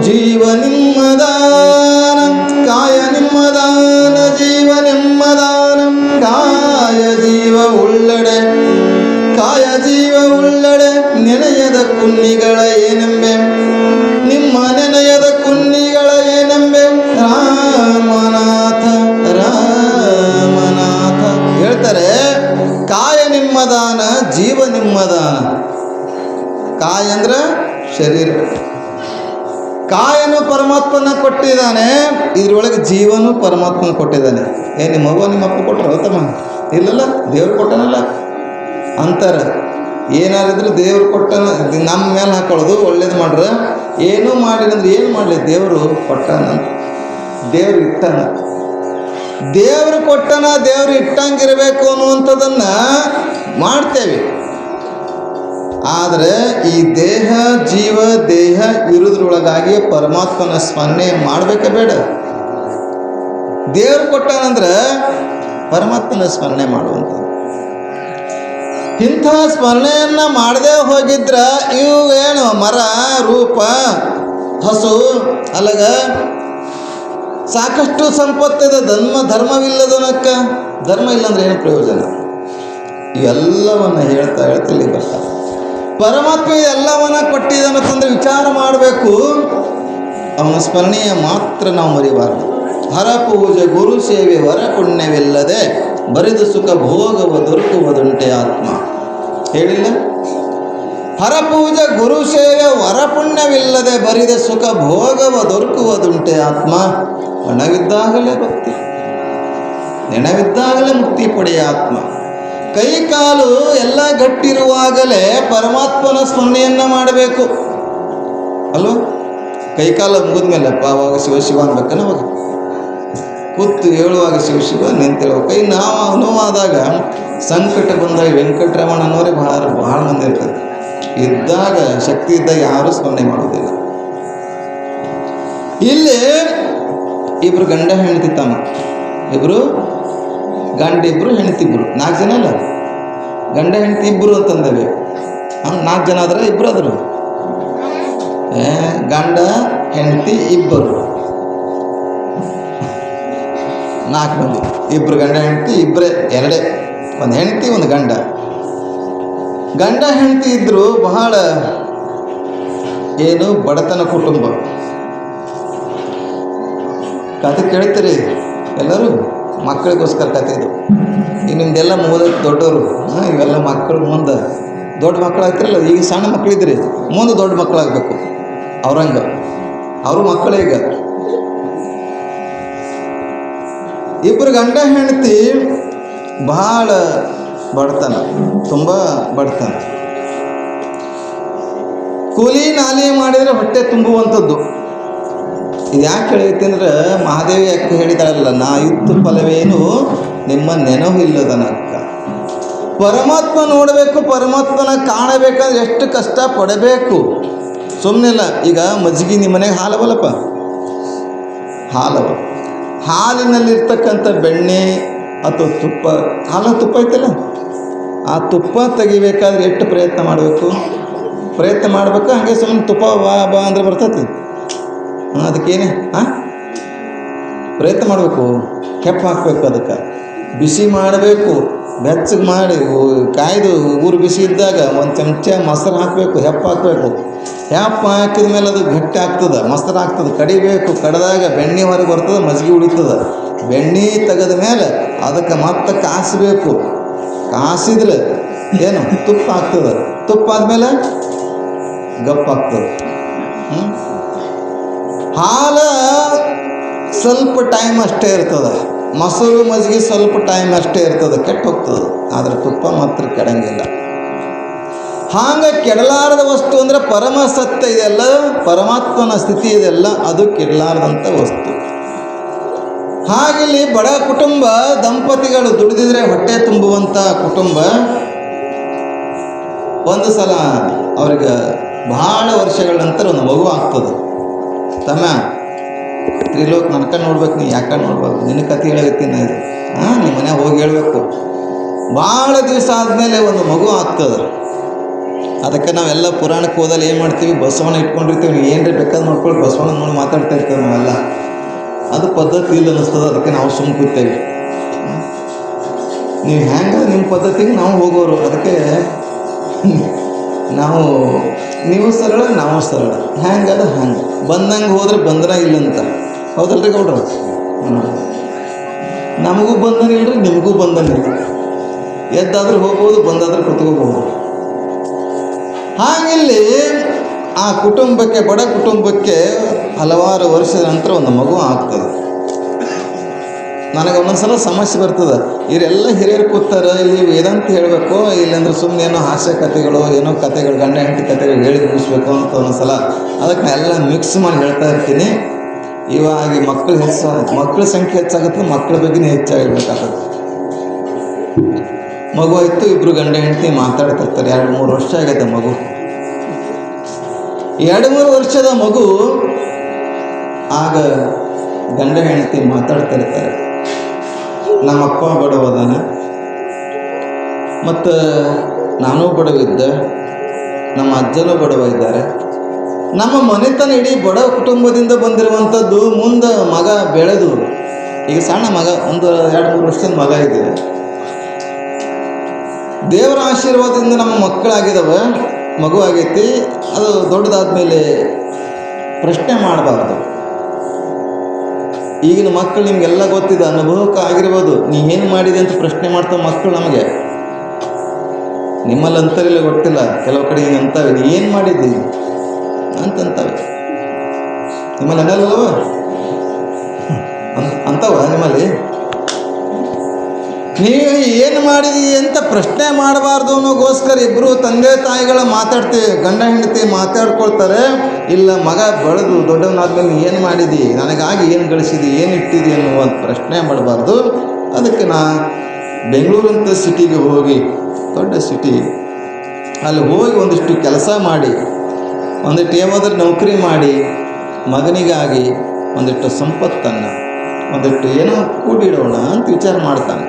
ಜೀವ ನಿಮ್ಮದಾನ, ಕಾಯ ನಿಮ್ಮದಾನ ಜೀವ ನಿಮ್ಮದಾನ, ಕಾಯ ಜೀವ ಉಳ್ಳಡೆ, ಕಾಯ ಜೀವ ಉಳ್ಳಡೆ, ನೆನೆಯದ ಕುನ್ನಿಗಳ ಏನೆಂಬೆ, ನಿಮ್ಮ ನೆನೆಯದ ಕುನ್ನಿಗಳ ಏನೆಂಬೆ, ರಾಮನಾಥ ರಾಮನಾಥ ಹೇಳ್ತಾರೆ. ಕಾಯ ನಿಮ್ಮದಾನ ಜೀವ ನಿಮ್ಮದಾನ. ಕಾಯ ಅಂದ್ರೆ ಶರೀರ, ಕಾಯನು ಪರಮಾತ್ಮನ ಕೊಟ್ಟಿದ್ದಾನೆ, ಇದ್ರೊಳಗೆ ಜೀವನು ಪರಮಾತ್ಮನ ಕೊಟ್ಟಿದ್ದಾನೆ. ನಿಮ್ಮ ಅವ್ವ ನಿಮ್ಮ ಅಪ್ಪ ಕೊಟ್ಟರು ತಮ್ಮ? ಇಲ್ಲಲ್ಲ, ದೇವ್ರು ಕೊಟ್ಟನಲ್ಲ ಅಂತಾರೆ. ಏನಾರಿದ್ರು ದೇವ್ರು ಕೊಟ್ಟನ ನಮ್ಮ ಮೇಲೆ ಹಾಕೊಳ್ಳೋದು. ಒಳ್ಳೇದು ಮಾಡ್ರೆ ಏನೂ ಮಾಡಿರಂದ್ರೆ ಏನು ಮಾಡಲಿ, ದೇವರು ಕೊಟ್ಟನ, ದೇವ್ರು ಇಟ್ಟನ, ದೇವರು ಕೊಟ್ಟನ, ದೇವರು ಇಟ್ಟಂಗಿರಬೇಕು ಅನ್ನುವಂಥದ್ದನ್ನು ಮಾಡ್ತೇವೆ. ಆದರೆ ಈ ದೇಹ ಜೀವ ದೇಹ ಇರೋದ್ರೊಳಗಾಗಿ ಪರಮಾತ್ಮನ ಸ್ಮರಣೆ ಮಾಡಬೇಕ ಬೇಡ? ದೇವ್ರು ಕೊಟ್ಟನಂದ್ರೆ ಪರಮಾತ್ಮನ ಸ್ಮರಣೆ ಮಾಡುವಂಥದ್ದು. ಇಂಥ ಸ್ಮರಣೆಯನ್ನು ಮಾಡದೆ ಹೋಗಿದ್ರ ಇವು ಏನು ಮರ ರೂಪ ಹಸು ಅಲ್ಲಗ ಸಾಕಷ್ಟು ಸಂಪತ್ತಿದೆ. ಧರ್ಮವಿಲ್ಲದನಕ್ಕ ಧರ್ಮ ಇಲ್ಲಾಂದ್ರೆ ಏನು ಪ್ರಯೋಜನ? ಇವೆಲ್ಲವನ್ನು ಹೇಳ್ತಾ ಇಲ್ಲಿ ಬರ್ತಾರೆ. ಪರಮಾತ್ಮ ಎಲ್ಲವನ್ನ ಕೊಟ್ಟಿದ್ದಾನಂತಂದ್ರೆ ವಿಚಾರ ಮಾಡಬೇಕು. ಅವನ ಸ್ಮರಣೆಯ ಮಾತ್ರ ನಾವು ಮರಿಬಾರದು. ಹರ ಪೂಜೆ ಗುರು ಸೇವೆ ವರ ಪುಣ್ಯವಿಲ್ಲದೆ ಬರಿದು ಸುಖ ಭೋಗವ ದೊರಕುವುದುಂಟೆ ಆತ್ಮ ಹೇಳಿಲ್ಲ? ಹರ ಪೂಜೆ ಗುರು ಸೇವೆ ವರ ಪುಣ್ಯವಿಲ್ಲದೆ ಬರಿದ ಸುಖ ಭೋಗವ ದೊರಕುವುದುಂಟೆ ಆತ್ಮ. ಹಣವಿದ್ದಾಗಲೇ ಭಕ್ತಿ, ನೆನವಿದ್ದಾಗಲೇ ಮುಕ್ತಿ ಪಡೆಯ ಆತ್ಮ. ಕೈ ಕಾಲು ಎಲ್ಲ ಗಟ್ಟಿರುವಾಗಲೇ ಪರಮಾತ್ಮನ ಸ್ಮರಣೆಯನ್ನು ಮಾಡಬೇಕು ಅಲ್ವ? ಕೈಕಾಲ ಮುಗಿದ ಮೇಲೆ ಅವಾಗ ಶಿವ ಅನ್ಬೇಕನ್ನ, ಅವಾಗ ಕೂತು ಹೇಳುವಾಗ ಶಿವ ನಿಂತೇಳುವ. ಕೈ ನೋವಾದಾಗ ಸಂಕಟ ಬಂದಾಗ ವೆಂಕಟರಮಣನವರೇ ಬಹಳ ಮಂದಿ ಇರ್ತದೆ. ಇದ್ದಾಗ ಶಕ್ತಿ ಇದ್ದಾಗ ಯಾರೂ ಸ್ಮರಣೆ ಮಾಡೋದಿಲ್ಲ. ಇಲ್ಲಿ ಇಬ್ರು ಗಂಡ ಹೆಂಡತಿ ತಮ್ಮ, ಇಬ್ರು ಗಂಡ ಇಬ್ರು ಹೆಂಡತಿ ಇಬ್ರು, 4 ಜನ ಅಲ್ಲ, ಗಂಡ ಹೆಂಡತಿ ಇಬ್ಬರು ಅಂತಂದೇವೆ. 4 ಜನ ಆದ್ರೆ ಇಬ್ಬರು ಆದರು, ಗಂಡ ಹೆಂಡತಿ ಇಬ್ಬರು, 4 ಮಂದಿ. ಇಬ್ಬರು ಗಂಡ ಹೆಂಡತಿ, ಇಬ್ಬರೇ, ಎರಡೇ, ಒಂದು ಹೆಂಡತಿ ಒಂದು ಗಂಡ. ಗಂಡ ಹೆಂಡತಿ ಇದ್ರು ಬಹಳ ಏನು ಬಡತನ ಕುಟುಂಬ. ಕತೆ ಕೇಳ್ತೀರಿ ಎಲ್ಲರೂ? ಮಕ್ಕಳಿಗೋಸ್ಕರ ಕತೆ ಇದು. ಈಗ ನಿಮ್ದೆಲ್ಲ ಮೂಲ ದೊಡ್ಡವರು, ಇವೆಲ್ಲ ಮಕ್ಕಳು ಮುಂದೆ ದೊಡ್ಡ ಮಕ್ಕಳಾಗ್ತಿರಲ್ಲ, ಈಗ ಸಣ್ಣ ಮಕ್ಕಳಿದ್ರಿ, ಮುಂದೆ ದೊಡ್ಡ ಮಕ್ಕಳಾಗಬೇಕು. ಅವ್ರಂಗೆ ಅವರು ಮಕ್ಕಳೀಗ. ಇಬ್ಬರು ಗಂಡ ಹೆಂಡತಿ ಭಾಳ ಬಡತನ, ತುಂಬ ಬಡತನ. ಕೂಲಿ ನಾಲಿ ಮಾಡಿದರೆ ಹೊಟ್ಟೆ ತುಂಬುವಂಥದ್ದು. ಇದು ಯಾಕೆ ಹೇಳೈತಿ ಅಂದ್ರೆ, ಮಹಾದೇವಿ ಯಾಕೆ ಹೇಳಿದಾಳಲ್ಲ, ನಾ ಇತ್ತು ಫಲವೇನು ನಿಮ್ಮ ನೆನಹು ಇಲ್ಲದನಕ್ಕ. ಪರಮಾತ್ಮ ನೋಡಬೇಕು, ಪರಮಾತ್ಮನ ಕಾಣಬೇಕಂದ್ರೆ ಎಷ್ಟು ಕಷ್ಟ ಪಡಬೇಕು. ಸುಮ್ಮನಿಲ್ಲ. ಈಗ ಮಜ್ಜಿಗೆ ನಿಮ್ಮ ಮನೆಗೆ ಹಾಲವಲ್ಲಪ್ಪ, ಹಾಲವ, ಹಾಲಿನಲ್ಲಿರ್ತಕ್ಕಂಥ ಬೆಣ್ಣೆ ಅಥವಾ ತುಪ್ಪ, ಹಾಲು ತುಪ್ಪ ಐತಲ್ಲ, ಆ ತುಪ್ಪ ತೆಗಿಬೇಕಾದ್ರೆ ಎಷ್ಟು ಪ್ರಯತ್ನ ಮಾಡಬೇಕು, ಪ್ರಯತ್ನ ಮಾಡಬೇಕು. ಹಾಗೆ ಸುಮ್ಮನೆ ತುಪ್ಪ ಬಾ ಅಂದ್ರೆ ಬರ್ತೈತಿ? ಅದಕ್ಕೇನೆ ಪ್ರಯತ್ನ ಮಾಡಬೇಕು. ಕೆಪ್ಪ ಹಾಕಬೇಕು, ಅದಕ್ಕೆ ಬಿಸಿ ಮಾಡಬೇಕು, ಬೆಚ್ಚಗೆ ಮಾಡಿ ಕಾಯ್ದು ಉಗುರು ಬಿಸಿ ಇದ್ದಾಗ ಒಂದು ಚಮಚ ಮೊಸರು ಹಾಕಬೇಕು, ಹೆಪ್ಪ ಹಾಕಬೇಕು. ಹೆಪ್ಪ ಹಾಕಿದ ಮೇಲೆ ಅದು ಗಟ್ಟಿ ಆಗ್ತದೆ, ಮೊಸರು ಆಗ್ತದೆ. ಕಡಿಬೇಕು, ಕಡ್ದಾಗ ಬೆಣ್ಣೆ ಹೊರಗೆ ಬರ್ತದೆ, ಮಜ್ಜಿಗೆ ಉಳಿತದೆ. ಬೆಣ್ಣೆ ತೆಗೆದ ಮೇಲೆ ಅದಕ್ಕೆ ಮತ್ತೆ ಕಾಸಬೇಕು, ಕಾಸಿದ್ರೆ ಏನು ತುಪ್ಪ ಆಗ್ತದೆ. ತುಪ್ಪ ಆದಮೇಲೆ ಗಪ್ಪ ಆಗ್ತದೆ. ಹಾಲು ಸ್ವಲ್ಪ ಟೈಮ್ ಅಷ್ಟೇ ಇರ್ತದೆ, ಮೊಸರು ಮಜ್ಜಿಗೆ ಸ್ವಲ್ಪ ಟೈಮ್ ಅಷ್ಟೇ ಇರ್ತದೆ, ಕೆಟ್ಟು ಹೋಗ್ತದೆ. ಆದರೆ ತುಪ್ಪ ಮಾತ್ರ ಕೆಡಂಗಿಲ್ಲ. ಹಾಗೆ ಕೆಡಲಾರದ ವಸ್ತು ಅಂದರೆ ಪರಮ ಸತ್ಯ ಇದೆಲ್ಲ, ಪರಮಾತ್ಮನ ಸ್ಥಿತಿ ಇದೆಲ್ಲ, ಅದು ಕೆಡಲಾರದಂಥ ವಸ್ತು. ಹಾಗಿಲ್ಲಿ ಬಡ ಕುಟುಂಬ, ದಂಪತಿಗಳು ದುಡಿದಿದ್ರೆ ಹೊಟ್ಟೆ ತುಂಬುವಂಥ ಕುಟುಂಬ. ಒಂದು ಸಲ ಅವ್ರಿಗೆ ಭಾಳ ವರ್ಷಗಳ ನಂತರ ಒಂದು ಮಗು ಆಗ್ತದೆ. ತಮ್ಮ ತ್ರಿಲೋಕ್ ನನ್ಕ ನೋಡ್ಬೇಕು, ನೀ ಯಾಕೆ ನೋಡ್ಬೇಕು, ನಿನ್ನ ಕತೆ ಹೇಳಕತ್ತೀನಿ ಇದು. ನಿಮ್ಮ ಮನೆ ಹೋಗಿ ಹೇಳಬೇಕು. ಭಾಳ ದಿವಸ ಆದಮೇಲೆ ಒಂದು ಮಗು ಆಗ್ತದೆ. ಅದಕ್ಕೆ ನಾವೆಲ್ಲ ಪುರಾಣಕ್ಕೆ ಹೋದಲ್ಲಿ ಏನು ಮಾಡ್ತೀವಿ, ಬಸವಣ್ಣ ಇಟ್ಕೊಂಡಿರ್ತೀವಿ. ನೀವು ಏನ್ರಿ ಬೇಕಾದ್ರೆ ನೋಡ್ಕೊಳ್ಳಿ, ಬಸವಣ್ಣ ನೋಡಿ ಮಾತಾಡ್ತಾ ಇರ್ತೇವೆ ನಾವೆಲ್ಲ. ಅದು ಪದ್ಧತಿ ಇಲ್ಲ ಅನ್ನಿಸ್ತದೆ, ಅದಕ್ಕೆ ನಾವು ಸುಮ್ಮ ಕೂತೇವೆ. ನೀವು ಹೆಂಗೆ ನಿಮ್ಮ ಪದ್ಧತಿಗೆ ನಾವು ಹೋಗೋರು, ಅದಕ್ಕೆ ನಾವು ನೀವು ಸರಳ ನಾವು ಸರಳ, ಹೆಂಗದ ಹಂಗೆ ಬಂದಂಗೆ ಹೋದ್ರೆ ಬಂಧನ ಇಲ್ಲಂತ. ಹೌದಲ್ರಿ ಗೌಡ್ರು? ನಮಗೂ ಬಂಧನ ಇಲ್ಲರಿ, ನಿಮಗೂ ಬಂಧನ ಇಲ್ಲ. ಎದ್ದಾದ್ರೂ ಹೋಗ್ಬೋದು, ಬಂದಾದ್ರೂ ಕುತ್ಕೋಬಹುದು. ಹಾಗಿಲ್ಲಿ ಆ ಕುಟುಂಬಕ್ಕೆ, ಬಡ ಕುಟುಂಬಕ್ಕೆ ಹಲವಾರು ವರ್ಷದ ನಂತರ ಒಂದು ಮಗು ಆಗ್ತದೆ. ನನಗೆ ಒಂದೊಂದ್ಸಲ ಸಮಸ್ಯೆ ಬರ್ತದೆ, ಇವರೆಲ್ಲ ಹಿರಿಯರು ಕೂತಾರ, ಇಲ್ಲಿ ವೇದಾಂತ ಹೇಳಬೇಕು, ಇಲ್ಲಾಂದ್ರೆ ಸುಮ್ಮನೆ ಏನೋ ಹಾಸ್ಯ ಕಥೆಗಳು, ಏನೋ ಕಥೆಗಳು, ಗಂಡ ಹೆಂಡತಿ ಕಥೆಗಳು ಹೇಳಿ ಮುಗಿಸ್ಬೇಕು ಅಂತ ಒಂದೊಂದ್ಸಲ. ಅದಕ್ಕೆ ನಾನು ಎಲ್ಲ ಮಿಕ್ಸ್ ಮಾಡಿ ಹೇಳ್ತಾ ಇರ್ತೀನಿ. ಇವಾಗ ಮಕ್ಕಳ ಸಂಖ್ಯೆ ಹೆಚ್ಚಾಗುತ್ತೆ, ಮಕ್ಕಳ ಬಗ್ಗೆನೇ ಹೆಚ್ಚಾಗಿರ್ಬೇಕಾಗ್ತದೆ. ಮಗು ಆಯಿತು, ಇಬ್ಬರು ಗಂಡ ಹೆಂಡತಿ ಮಾತಾಡ್ತಿರ್ತಾರೆ. 2-3 ವರ್ಷ ಆಗೈತೆ ಮಗು. 2-3 ವರ್ಷದ ಮಗು. ಆಗ ಗಂಡ ಹೆಂಡತಿ ಮಾತಾಡ್ತಿರ್ತಾರೆ, ನಮ್ಮಪ್ಪ ಬಡವದಾನ, ಮತ್ತು ನಾನು ಬಡವಿದ್ದೆ, ನಮ್ಮ ಅಜ್ಜನೂ ಬಡವ ಇದ್ದಾರೆ. ನಮ್ಮ ಮನೆತನ ಇಡೀ ಬಡ ಕುಟುಂಬದಿಂದ ಬಂದಿರುವಂಥದ್ದು. ಮುಂದೆ ಮಗ ಬೆಳೆದು, ಈಗ ಸಣ್ಣ ಮಗ, ಒಂದು 2-3 ವರ್ಷದ ಮಗ ಇದೆ. ದೇವರ ಆಶೀರ್ವಾದದಿಂದ ನಮ್ಮ ಮಕ್ಕಳಾಗಿದ್ದಾವೆ, ಮಗು ಆಗೈತಿ. ಅದು ದೊಡ್ಡದಾದ್ಮೇಲೆ ಪ್ರಶ್ನೆ ಮಾಡಬಾರ್ದು. ಈಗಿನ ಮಕ್ಕಳು ನಿಮಗೆಲ್ಲ ಗೊತ್ತಿದೆ, ಅನುಭವಕ್ಕೆ ಆಗಿರ್ಬೋದು. ನೀ ಏನು ಮಾಡಿದೆ ಅಂತ ಪ್ರಶ್ನೆ ಮಾಡ್ತಾವೆ ಮಕ್ಕಳು ನಮಗೆ. ನಿಮ್ಮಲ್ಲಿ ಅಂತರಿಲ್ಲ ಗೊತ್ತಿಲ್ಲ, ಕೆಲವು ಕಡೆ ಹಿಂಗೆ ಅಂತವೆ, ನೀ ಏನು ಮಾಡಿದ್ದಿ ಅಂತಂತವೆ. ನಿಮ್ಮಲ್ಲಿ ಅನ್ನಲ್ಲವ ಅಂತವ? ನಿಮ್ಮಲ್ಲಿ ನೀವು ಏನು ಮಾಡಿದಿ ಅಂತ ಪ್ರಶ್ನೆ ಮಾಡಬಾರ್ದು ಅನ್ನೋಗೋಸ್ಕರ ಇಬ್ಬರು ತಂದೆ ತಾಯಿಗಳ ಮಾತಾಡ್ತೀವಿ, ಗಂಡ ಹೆಂಡತಿ ಮಾತಾಡ್ಕೊಳ್ತಾರೆ. ಇಲ್ಲ, ಮಗ ಬೆಳೆದು ದೊಡ್ಡವನಾದ್ಮೇಲೆ ಏನು ಮಾಡಿದಿ, ನನಗಾಗಿ ಏನು ಗಳಿಸಿದಿ, ಏನು ಇಟ್ಟಿದಿ ಅನ್ನುವ ಪ್ರಶ್ನೆ ಮಾಡಬಾರ್ದು. ಅದಕ್ಕೆ ನಾ ಬೆಂಗಳೂರಂಥ ಸಿಟಿಗೆ ಹೋಗಿ, ದೊಡ್ಡ ಸಿಟಿ, ಅಲ್ಲಿ ಹೋಗಿ ಒಂದಿಷ್ಟು ಕೆಲಸ ಮಾಡಿ, ಒಂದಿಷ್ಟು ಏನಾದರೂ ನೌಕರಿ ಮಾಡಿ, ಮಗನಿಗಾಗಿ ಒಂದಿಷ್ಟು ಸಂಪತ್ತನ್ನು, ಒಂದಿಷ್ಟು ಏನೋ ಕೂಡಿಡೋಣ ಅಂತ ವಿಚಾರ ಮಾಡ್ತಾನೆ.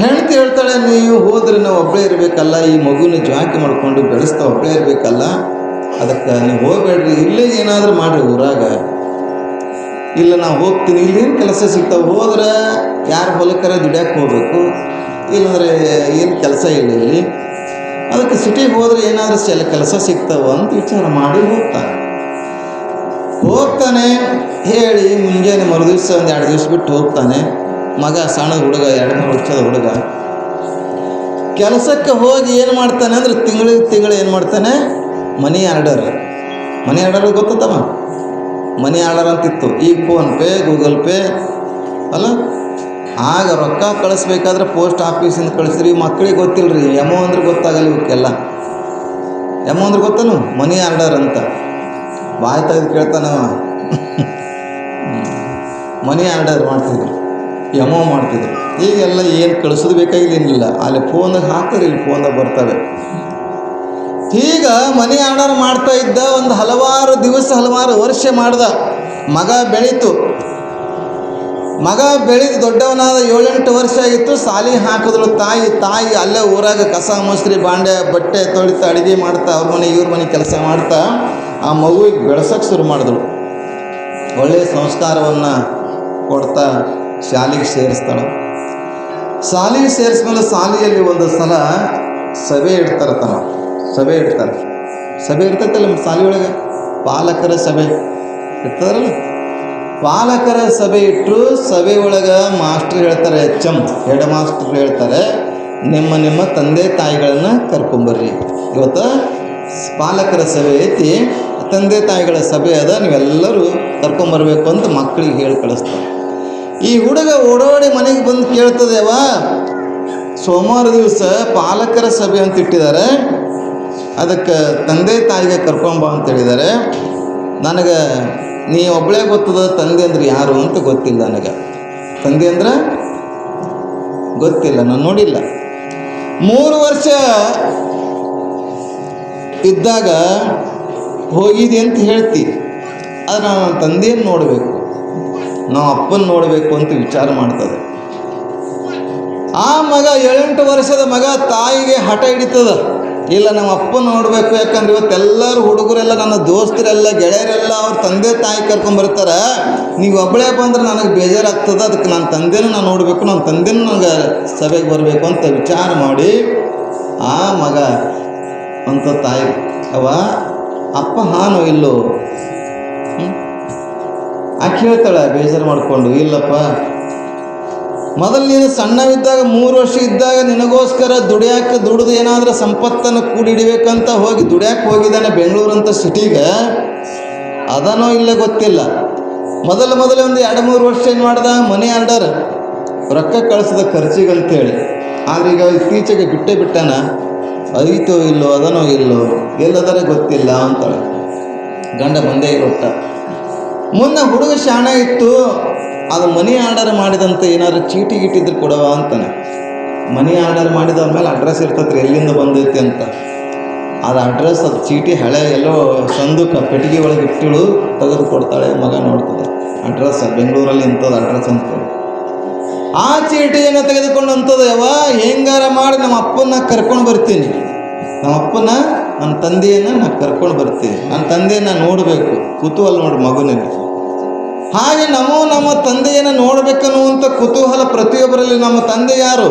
ಹೆಂಡತಿ ಹೇಳ್ತಾಳೆ, ನೀವು ಹೋದ್ರೆ ನಾವು ಒಬ್ಬಳೇ ಇರಬೇಕಲ್ಲ, ಈ ಮಗುನ ಜಾಕಿ ಮಾಡಿಕೊಂಡು ಬೆಳೆಸ್ತಾ ಒಬ್ಬಳೇ ಇರಬೇಕಲ್ಲ, ಅದಕ್ಕೆ ನೀವು ಹೋಗಬೇಡ್ರಿ, ಇಲ್ಲೇ ಏನಾದರೂ ಮಾಡಿರಿ ಊರಾಗ. ಇಲ್ಲ, ನಾವು ಹೋಗ್ತೀನಿ, ಇಲ್ಲೇನು ಕೆಲಸ ಸಿಗ್ತಾವೆ, ಹೋದ್ರೆ ಯಾರು ಹೊಲಕ್ಕರ ದುಡ್ಯಾಕೆ ಹೋಗಬೇಕು, ಇಲ್ಲಾಂದರೆ ಏನು ಕೆಲಸ ಇಲ್ಲ ಇಲ್ಲಿ, ಅದಕ್ಕೆ ಸಿಟಿಗೆ ಹೋದ್ರೆ ಏನಾದರೂ ಕೆಲಸ ಸಿಗ್ತಾವ ಅಂತ ವಿಚಾರ ಮಾಡಿ ಹೋಗ್ತಾನೆ. ಹೇಳಿ ಮುಂಜಾನೆ ಮರುದಿವ್ಸ ಒಂದು 2 ದಿವಸ ಬಿಟ್ಟು ಹೋಗ್ತಾನೆ. ಮಗ ಸಣ್ಣ ಹುಡುಗ, 2-3 ವರ್ಷದ ಹುಡುಗ. ಕೆಲಸಕ್ಕೆ ಹೋಗಿ ಏನು ಮಾಡ್ತಾನೆ ಅಂದ್ರೆ ತಿಂಗಳು ಏನು ಮಾಡ್ತಾನೆ, ಮನಿ ಆರ್ಡರ್ ಗೊತ್ತತ್ತವ, ಮನಿ ಆರ್ಡರ್ ಅಂತಿತ್ತು. ಈಗ ಫೋನ್ಪೇ, ಗೂಗಲ್ ಪೇ ಅಲ್ಲ. ಆಗ ರೊಕ್ಕ ಕಳಿಸ್ಬೇಕಾದ್ರೆ ಪೋಸ್ಟ್ ಆಫೀಸಿಂದ ಕಳಿಸ್ರಿ. ಮಕ್ಕಳಿಗೆ ಗೊತ್ತಿಲ್ಲ ರೀ, ಎಮೋ ಅಂದ್ರೆ ಗೊತ್ತಾಗಲ್ಲ ಇವಕ್ಕೆಲ್ಲ. ಎಮೋ ಅಂದ್ರೆ ಗೊತ್ತನು, ಮನಿ ಆರ್ಡರ್ ಅಂತ. ಬಾಯಿ ತೆಗೆದು ಕೇಳ್ತಾನವ. ಮನಿ ಆರ್ಡರ್ ಮಾಡ್ತಿದ್ರು, ಎಮೋ ಮಾಡ್ತಿದ್ರು. ಈಗೆಲ್ಲ ಏನು ಕಳಿಸೋದು ಬೇಕಾಗಿಲ್ಲ, ಅಲ್ಲಿ ಫೋನಾಗ ಹಾಕ್ತಾರೆ, ಇಲ್ಲಿ ಫೋನ್ದಾಗ ಬರ್ತವೆ. ಈಗ ಮನಿ ಆರ್ಡರ್ ಮಾಡ್ತಾ ಇದ್ದ. ಒಂದು ಹಲವಾರು ದಿವಸ, ಹಲವಾರು ವರ್ಷ ಮಾಡ್ದ. ಮಗ ಬೆಳೀತು ದೊಡ್ಡವನಾದ 7-8 ವರ್ಷ ಆಗಿತ್ತು. ಸಾಲಿ ಹಾಕಿದ್ರು ತಾಯಿ ಅಲ್ಲೇ ಊರಾಗ ಕಸ ಮೊಸರಿ ಬಾಂಡೆ ಬಟ್ಟೆ ತೊಳಿತಾ ಅಡುಗೆ ಮಾಡ್ತಾ ಅವ್ರ ಮನೆ ಇವ್ರ ಮನೆ ಕೆಲಸ ಮಾಡ್ತಾ ಆ ಮಗುವಿಗೆ ಬೆಳೆಸೋಕ್ಕೆ ಶುರು ಮಾಡಿದ್ರು. ಒಳ್ಳೆಯ ಸಂಸ್ಕಾರವನ್ನು ಕೊಡ್ತಾ ಶಾಲೆಗೆ ಸೇರಿಸ್ತಾಳೆ. ಶಾಲೆಗೆ ಸೇರಿಸ್ಮೇಲೆ ಶಾಲೆಯಲ್ಲಿ ಒಂದು ಸಲ ಸಭೆ ಇಡ್ತಾರೆ. ಸಭೆ ಇರ್ತೈತಲ್ಲ ಶಾಲೆಯೊಳಗೆ, ಪಾಲಕರ ಸಭೆ ಇರ್ತಾರಲ್ಲ. ಪಾಲಕರ ಸಭೆ ಇಟ್ಟರು. ಸಭೆ ಒಳಗೆ ಮಾಸ್ಟ್ರ್ ಹೇಳ್ತಾರೆ, ಹೆಡ್ ಮಾಸ್ಟ್ರ್ ಹೇಳ್ತಾರೆ, ನಿಮ್ಮ ತಂದೆ ತಾಯಿಗಳನ್ನು ಕರ್ಕೊಂಬರ್ರಿ. ಇವತ್ತು ಪಾಲಕರ ಸಭೆ ಐತಿ, ತಂದೆ ತಾಯಿಗಳ ಸಭೆ ಅದ, ನೀವೆಲ್ಲರೂ ಕರ್ಕೊಂಬರ್ಬೇಕು ಅಂತ ಮಕ್ಕಳಿಗೆ ಹೇಳಿ ಕಳಿಸ್ತಾರೆ. ಈ ಹುಡುಗ ಓಡೋಡಿ ಮನೆಗೆ ಬಂದು ಕೇಳ್ತದೇವ, ಸೋಮವಾರ ದಿವಸ ಪಾಲಕರ ಸಭೆ ಅಂತ ಇಟ್ಟಿದ್ದಾರೆ, ಅದಕ್ಕೆ ತಂದೆ ತಾಯಿಗೆ ಕರ್ಕೊಂಬ ಅಂತ ಹೇಳಿದ್ದಾರೆ. ನನಗೆ ನೀ ಒಬ್ಬಳೇ ಗೊತ್ತದ, ತಂದೆ ಅಂದ್ರೆ ಯಾರು ಅಂತ ಗೊತ್ತಿಲ್ಲ. ನನಗೆ ತಂದೆ ಅಂದ್ರೆ ಗೊತ್ತಿಲ್ಲ, ನಾನು ನೋಡಿಲ್ಲ. 3 ವರ್ಷ ಇದ್ದಾಗ ಹೋಗಿದ್ದೆ ಅಂತ ಹೇಳ್ತೀವಿ, ಆದರೆ ನಾನು ನನ್ನ ತಂದೆಯನ್ನು ನೋಡಬೇಕು, ನಾವು ಅಪ್ಪನ ನೋಡಬೇಕು ಅಂತ ವಿಚಾರ ಮಾಡ್ತದೆ. ಆ ಮಗ 7-8 ವರ್ಷದ ಮಗ ತಾಯಿಗೆ ಹಠ ಹಿಡಿತದ, ಇಲ್ಲ ನಮ್ಮ ಅಪ್ಪನ ನೋಡಬೇಕು. ಯಾಕಂದ್ರೆ ಇವತ್ತೆಲ್ಲರೂ ಹುಡುಗರೆಲ್ಲ, ನನ್ನ ದೋಸ್ತರೆಲ್ಲ, ಗೆಳೆಯರೆಲ್ಲ ಅವ್ರ ತಂದೆ ತಾಯಿ ಕರ್ಕೊಂಬರ್ತಾರೆ. ನೀವು ಒಬ್ಬಳೇ ಬಂದ್ರೆ ನನಗೆ ಬೇಜಾರಾಗ್ತದೆ, ಅದಕ್ಕೆ ನನ್ನ ತಂದೆನೂ ನಾನು ನೋಡಬೇಕು, ನನ್ನ ತಂದೆನೂ ನನಗೆ ಸಭೆಗೆ ಬರಬೇಕು ಅಂತ ವಿಚಾರ ಮಾಡಿ ಆ ಮಗ ಅಂತ ತಾಯಿ, ಅವ ಅಪ್ಪ ಹಾನು ಇಲ್ಲೋ ಆಕೆ ಹೇಳ್ತಾಳೆ ಬೇಜಾರು ಮಾಡಿಕೊಂಡು, ಇಲ್ಲಪ್ಪ, ಮೊದಲು ನೀನು ಸಣ್ಣವಿದ್ದಾಗ 3 ವರ್ಷ ಇದ್ದಾಗ ನಿನಗೋಸ್ಕರ ದುಡಿದು ಏನಾದರೂ ಸಂಪತ್ತನ್ನು ಕೂಡಿಡಬೇಕಂತ ಹೋಗಿ ದುಡಿಯಾಕೆ ಹೋಗಿದ್ದಾನೆ ಬೆಂಗಳೂರಂಥ ಸಿಟಿಗೆ. ಅದನೋ ಇಲ್ಲೇ ಗೊತ್ತಿಲ್ಲ. ಮೊದಲು ಒಂದು 2-3 ವರ್ಷ ಏನು ಮಾಡ್ದ, ಮನಿ ಆರ್ಡರ್ ರೊಕ್ಕ ಕಳಿಸಿದ ಖರ್ಚಿಗಂತೇಳಿ. ಆದರೆ ಈಗ ಇತ್ತೀಚೆಗೆ ಬಿಟ್ಟಾನ, ಐತೋ ಇಲ್ಲೋ, ಅದನೋ ಇಲ್ಲೋ, ಎಲ್ಲದರ ಗೊತ್ತಿಲ್ಲ ಅಂತಾಳೆ. ಗಂಡ ಬಂದೇ ಇರುತ್ತ. ಮುನ್ನ ಹುಡುಗ ಶಾಣ ಇತ್ತು, ಅದು ಮನಿ ಆರ್ಡರ್ ಮಾಡಿದಂತೆ ಏನಾದ್ರು ಚೀಟಿ ಗಿಟ್ಟಿದ್ರೆ ಕೊಡವ ಅಂತಾನೆ. ಮನಿ ಆರ್ಡರ್ ಮಾಡಿದವ್ರ ಮೇಲೆ ಅಡ್ರೆಸ್ ಇರ್ತತ್ರಿ, ಎಲ್ಲಿಂದ ಬಂದೈತಿ ಅಂತ. ಅದು ಅಡ್ರೆಸ್, ಅದು ಚೀಟಿ ಹಳೆ ಎಲ್ಲೋ ಸಂದುಕ ಪೆಟ್ಟಿಗೆ ಒಳಗೆ ಇಟ್ಟಿಳು, ತೆಗೆದು ಕೊಡ್ತಾಳೆ. ಮಗ ನೋಡ್ತದೆ ಅಡ್ರೆಸ್, ಬೆಂಗಳೂರಲ್ಲಿ ಇಂಥದ್ದು ಅಡ್ರೆಸ್ ಅಂತೇಳಿ. ಆ ಚೀಟಿಯನ್ನು ತೆಗೆದುಕೊಂಡು ಅಂತದ, ಹೆಂಗಾರ ಮಾಡಿ ನಮ್ಮ ಅಪ್ಪನ್ನ ಕರ್ಕೊಂಡು ಬರ್ತೀನಿ, ನನ್ನ ತಂದೆಯನ್ನು ನಾನು ಕರ್ಕೊಂಡು ಬರ್ತೀನಿ, ನನ್ನ ತಂದೆಯನ್ನು ನೋಡಬೇಕು, ಕುತೂಹಲ ನೋಡಿ ಮಗುನಲ್ಲಿ. ಹಾಗೆ ನಮ್ಮ ತಂದೆಯನ್ನು ನೋಡಬೇಕನ್ನುವಂಥ ಕುತೂಹಲ ಪ್ರತಿಯೊಬ್ಬರಲ್ಲಿ. ನಮ್ಮ ತಂದೆ ಯಾರು?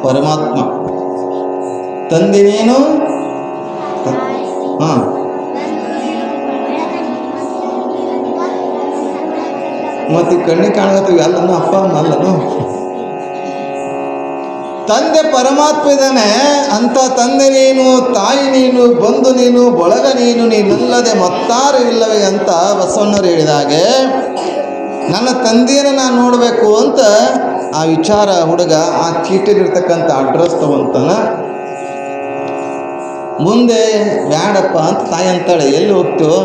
ಪರಮಾತ್ಮ. ತಂದೆನೇನು? ಮತ್ತೆ ಕಣ್ಣಿಗೆ ಕಾಣಗತ್ತೀವಿ ಅಲ್ಲನು, ಅಪ್ಪ ಅಮ್ಮ ಅಲ್ಲನು. ತಂದೆ ಪರಮಾತ್ಮ ಇದ್ದಾನೆ. ಅಂಥ ತಂದೆ ನೀನು, ತಾಯಿ ನೀನು, ಬಂಧು ನೀನು, ಬಳಗ ನೀನಲ್ಲದೆ ಮತ್ತಾರು ಇಲ್ಲವೇ ಅಂತ ಬಸವಣ್ಣರು ಹೇಳಿದಾಗೆ, ನನ್ನ ತಂದೆಯನ್ನು ನಾನು ನೋಡಬೇಕು ಅಂತ ಆ ವಿಚಾರ ಹುಡುಗ ಆ ಚೀಟಿಲಿರ್ತಕ್ಕಂಥ ಅಡ್ರೆಸ್ ತಗೊಂತಾನ. ಮುಂದೆ ಬ್ಯಾಡಪ್ಪ ಅಂತ ತಾಯಿ ಅಂತಾಳೆ, ಎಲ್ಲಿ ಹೋಗ್ತೀವೋ?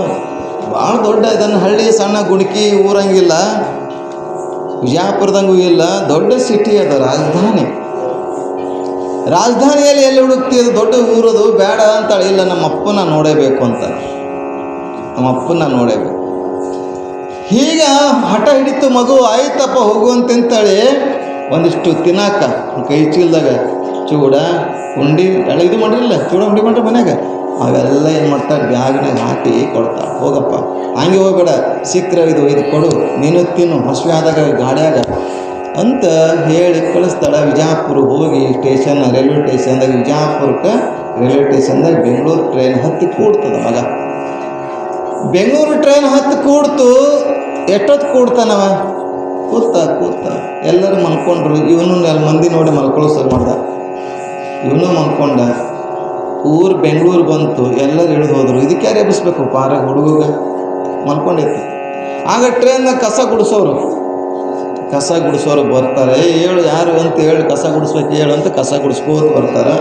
ಭಾಳ ದೊಡ್ಡ ಇದನ್ನು ಹಳ್ಳಿ, ಸಣ್ಣ ಗುಣಕಿ ಊರಂಗಿಲ್ಲ, ವಿಜಯಪುರದಂಗೂ ಇಲ್ಲ, ದೊಡ್ಡ ಸಿಟಿ ಅದ, ರಾಜಧಾನಿಯಲ್ಲಿ ಎಲ್ಲಿ ಹುಡುಕ್ತಿದ್ದು? ದೊಡ್ಡ ಊರದು, ಬೇಡ ಅಂತಾಳೆ. ಇಲ್ಲ, ನಮ್ಮ ಅಪ್ಪನ ನೋಡೇಬೇಕು ಅಂತ, ನಮ್ಮ ಅಪ್ಪನ ನೋಡೇಬೇಕು. ಹೀಗ ಹಠ ಹಿಡಿತು ಮಗು. ಆಯ್ತಪ್ಪ ಹೋಗುವಂತಂತಾಳೆ. ಒಂದಿಷ್ಟು ತಿನ್ನಾಕ ಕೈ ಚೀಲದಾಗ ಚೂಡ ಉಂಡಿ ಎಲ್ಲ ಇದು ಮಾಡಿರಲಿಲ್ಲ, ಚೂಡ ಉಂಡಿ ಮಾಡ್ರಿ ಮನ್ಯಾಗ, ಅವೆಲ್ಲ ಏನು ಮಾಡ್ತಾರೆ ಬ್ಯಾಗ್ನಾಗ ಹಾಕಿ ಕೊಡ್ತಾಳೆ. ಹೋಗಪ್ಪ, ಹಂಗೆ ಹೋಗ್ಬೇಡ, ಸಿಕ್ಕರೆ ಇದು ಕೊಡು, ನೀನು ತಿನ್ನು, ಹಸುವೆ ಆದಾಗ ಗಾಡ್ಯಾಗ ಅಂತ ಹೇಳಿ ಕಳಿಸ್ತಾಳೆ. ವಿಜಯಪುರ ಹೋಗಿ ಸ್ಟೇಷನ್, ರೈಲ್ವೆ ಸ್ಟೇಷನ್ದಾಗ, ವಿಜಯಪುರಕ್ಕೆ ರೈಲ್ವೆ ಸ್ಟೇಷನ್ದಾಗ ಬೆಂಗಳೂರು ಟ್ರೈನ್ ಹತ್ತಿ ಕೂಡ್ತದ ಮಗ. ಬೆಂಗಳೂರು ಟ್ರೈನ್ ಹತ್ತಿ ಕೂಡ್ತು. ಎಷ್ಟೊತ್ತು ಕೂಡ್ತಾನವ? ಕೂತ ಎಲ್ಲರೂ ಮಲ್ಕೊಂಡ್ರು. ಇವನು ಮಂದಿ ನೋಡಿ ಮಲ್ಕೊಳ್ಳೋ ಶುರು ಮಾಡ್ದ. ಇವನು ಮಲ್ಕೊಂಡ. ಬೆಂಗಳೂರು ಬಂತು, ಎಲ್ಲರೂ ಇಳಿದು ಹೋದರು. ಇದಕ್ಕೆ ಯಾರು ಎಬ್ಬಿಸ್ಬೇಕು? ಪಾರಾಗ ಹುಡುಗ ಮಲ್ಕೊಂಡೈತಿ. ಆಗ ಟ್ರೈನ್ನಾಗ ಕಸ ಗುಡಿಸೋರು ಬರ್ತಾರೆ. ಹೇಳು ಯಾರು ಅಂತ ಹೇಳಿ, ಕಸ ಗುಡಿಸ್ಬೇಕು ಹೇಳು ಅಂತ ಕಸ ಗುಡಿಸ್ಕೋತ ಬರ್ತಾರೆ.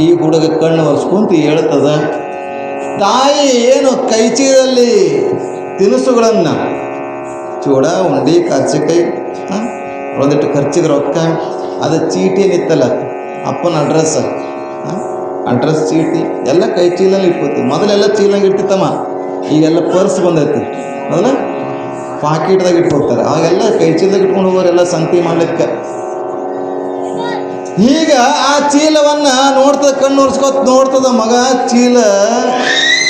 ಈ ಹುಡುಗ ಕಣ್ಣು ಒರೆಸ್ಕೊಂತ ಹೇಳ್ತದ, ತಾಯಿ ಏನು ಕೈಚೀಲದಲ್ಲಿ ತಿನಿಸುಗಳನ್ನು, ಚೂಡ, ಉಂಡಿ, ಕರ್ಚಿಕಾಯಿ, ಒಂದಿಟ್ಟು ಖರ್ಚಿಗೆ ರೊಕ್ಕ, ಅದು ಚೀಟಿ ಏನಿತ್ತಲ್ಲ ಅಪ್ಪನ ಅಡ್ರೆಸ್ ಚೀಟಿ ಎಲ್ಲ ಕೈ ಚೀಲಲ್ಲಿ ಇಟ್ಕೋತೀವಿ. ಮೊದಲೆಲ್ಲ ಚೀಲಂಗೆ ಇಡ್ತಿತ್ತಮ್ಮ, ಈಗೆಲ್ಲ ಪರ್ಸ್ ಬಂದೈತಿ. ಮೊದಲ ಪಾಕಿಟ್ದಾಗ ಇಟ್ಕೊಳ್ತಾರೆ, ಅವಾಗೆಲ್ಲ ಕೈ ಚೀಲದಾಗ ಇಟ್ಕೊಂಡು ಹೋಗೋರೆಲ್ಲ ಸಂತಿ ಮಾಡ್ಲಿಕ್ಕೆ. ಈಗ ಆ ಚೀಲವನ್ನು ಕಣ್ಣು ಉರ್ಸ್ಕೊತ ನೋಡ್ತದ ಮಗ, ಚೀಲ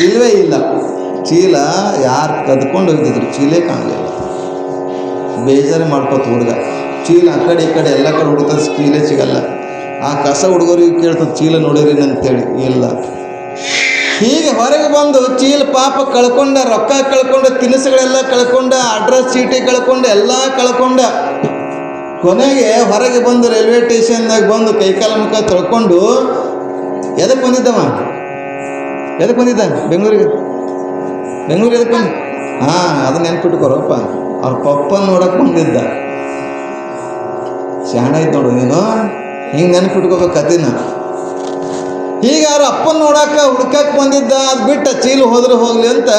ಇಲ್ಲವೇ ಇಲ್ಲ. ಚೀಲ ಯಾರು ಕದ್ಕೊಂಡು ಹೋಗಿದ್ರು, ಚೀಲೇ ಕಾಣಲಿಲ್ಲ. ಬೇಜಾರು ಮಾಡ್ಕೋತ ಹುಡುಗ. ಚೀಲ ಆ ಕಡೆ ಈ ಕಡೆ ಎಲ್ಲ ಕಡೆ ಹುಡುಕ್ತದೆ, ಚೀಲೇ ಸಿಗಲ್ಲ. ಆ ಕಸ ಹುಡುಗರಿಗೆ ಕೇಳ್ತದೆ, ಚೀಲ ನೋಡಿರಿ ಅಂತೇಳಿ. ಇಲ್ಲ. ಹೀಗೆ ಹೊರಗೆ ಬಂದು ಚೀಲ ಪಾಪ ಕಳ್ಕೊಂಡ, ರೊಕ್ಕ ಕಳ್ಕೊಂಡ, ತಿನಿಸುಗಳೆಲ್ಲ ಕಳ್ಕೊಂಡ, ಅಡ್ರೆಸ್ ಚೀಟಿ ಕಳ್ಕೊಂಡ, ಎಲ್ಲ ಕಳ್ಕೊಂಡ. ಕೊನೆಗೆ ಹೊರಗೆ ಬಂದು ರೈಲ್ವೆ ಸ್ಟೇಷನ್ದಾಗ ಬಂದು ಕೈಕಾಲ ಮುಖ ತೊಳ್ಕೊಂಡು ಎದಕ್ಕೆ ಬಂದಿದ್ದ? ಬೆಂಗಳೂರಿಗೆ ಎದಕ್ಕೆ ಬಂದ? ಅದನ್ನ ನೆನ್ಪಿಟ್ಕೊರಪ್ಪ, ಅವ್ರ ಪಪ್ಪನ ನೋಡಕ್ಕೆ ಬಂದಿದ್ದ. ಶಾಣ ಇದ್ದು ನೋಡು ನೀನು, ಹಿಂಗೆ ನೆನ್ಪಿಟ್ಕೋಬೇಕು ಕಥೆನ. ಹೀಗೆ ಅವ್ರ ಅಪ್ಪನ ಹುಡ್ಕಕ್ಕೆ ಬಂದಿದ್ದ. ಅದು ಬಿಟ್ಟು ಚೀಲ ಹೋದ್ರೆ ಹೋಗಲಿ ಅಂತ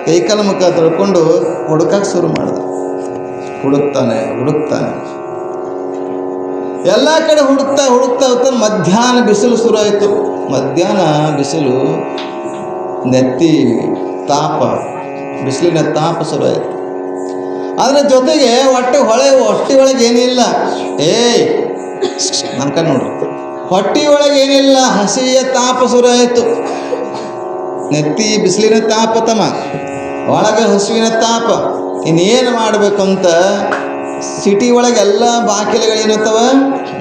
ಕೈಕಾಲ ಮುಖ ತೊಳ್ಕೊಂಡು ಹುಡುಕಕ್ಕೆ ಶುರು ಮಾಡ್ದ. ಹುಡುಕ್ತಾನೆ ಎಲ್ಲ ಕಡೆ ಹುಡುಕ್ತಾ ಮಧ್ಯಾಹ್ನ ಬಿಸಿಲು ಶುರು ಆಯಿತು. ಮಧ್ಯಾಹ್ನ ಬಿಸಿಲು, ನೆತ್ತಿ ತಾಪ, ಬಿಸಿಲಿನ ತಾಪ ಶುರು ಆಯಿತು. ಅದರ ಜೊತೆಗೆ ಹೊಟ್ಟೆ ಒಳಗೆ ಏನಿಲ್ಲ. ನನ್ನ ಕಡೆ ನೋಡ್ರಿ, ಹೊಟ್ಟೆಯೊಳಗೆ ಏನಿಲ್ಲ, ಹಸಿಯ ತಾಪ ಶುರು ಆಯಿತು. ನೆತ್ತಿ ಬಿಸಿಲಿನ ತಾಪ ಒಳಗೆ ಹಸುವಿನ ತಾಪ. ಇನ್ನೇನು ಮಾಡಬೇಕಂತ ಸಿಟಿ ಒಳಗೆ ಎಲ್ಲ ಬಾಗಿಲುಗಳೇನಿರ್ತಾವ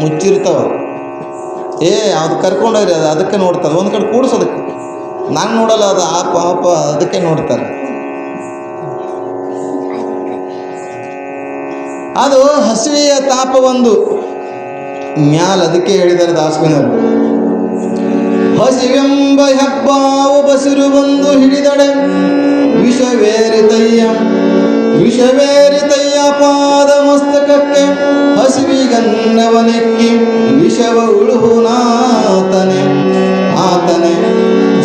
ಮುಚ್ಚಿರ್ತಾವ. ಅದು ಕರ್ಕೊಂಡೋಗ್ರಿ, ಅದು ಅದಕ್ಕೆ ನೋಡ್ತಾರೆ. ಒಂದು ಕಡೆ ಕೂಡಿಸೋದಕ್ಕೆ ನಾನು ನೋಡಲ್ಲ, ಅದು ಆ ಪಾಪ ಅದಕ್ಕೆ ನೋಡ್ತಾರೆ. ಅದು ಹಸಿವೆಯ ತಾಪ ಒಂದು ಮ್ಯಾಲ. ಅದಕ್ಕೆ ಹೇಳಿದ್ದಾರೆ ದಾಸಗನರು, ಹಸಿವೆಂಬ ಹೆಬ್ಬಾವು ಬಸಿರು ಬಂದು ಹಿಡಿದಡೆ, ವಿಷವೇರಿತಯ್ಯ ಪಾದ ಮಸ್ತಕಕ್ಕೆ, ಹಸಿವಿಗನ್ನವನೆಕ್ಕಿ ವಿಷವ ಉಳುಹುನಾತನೆ ಆತನೆ,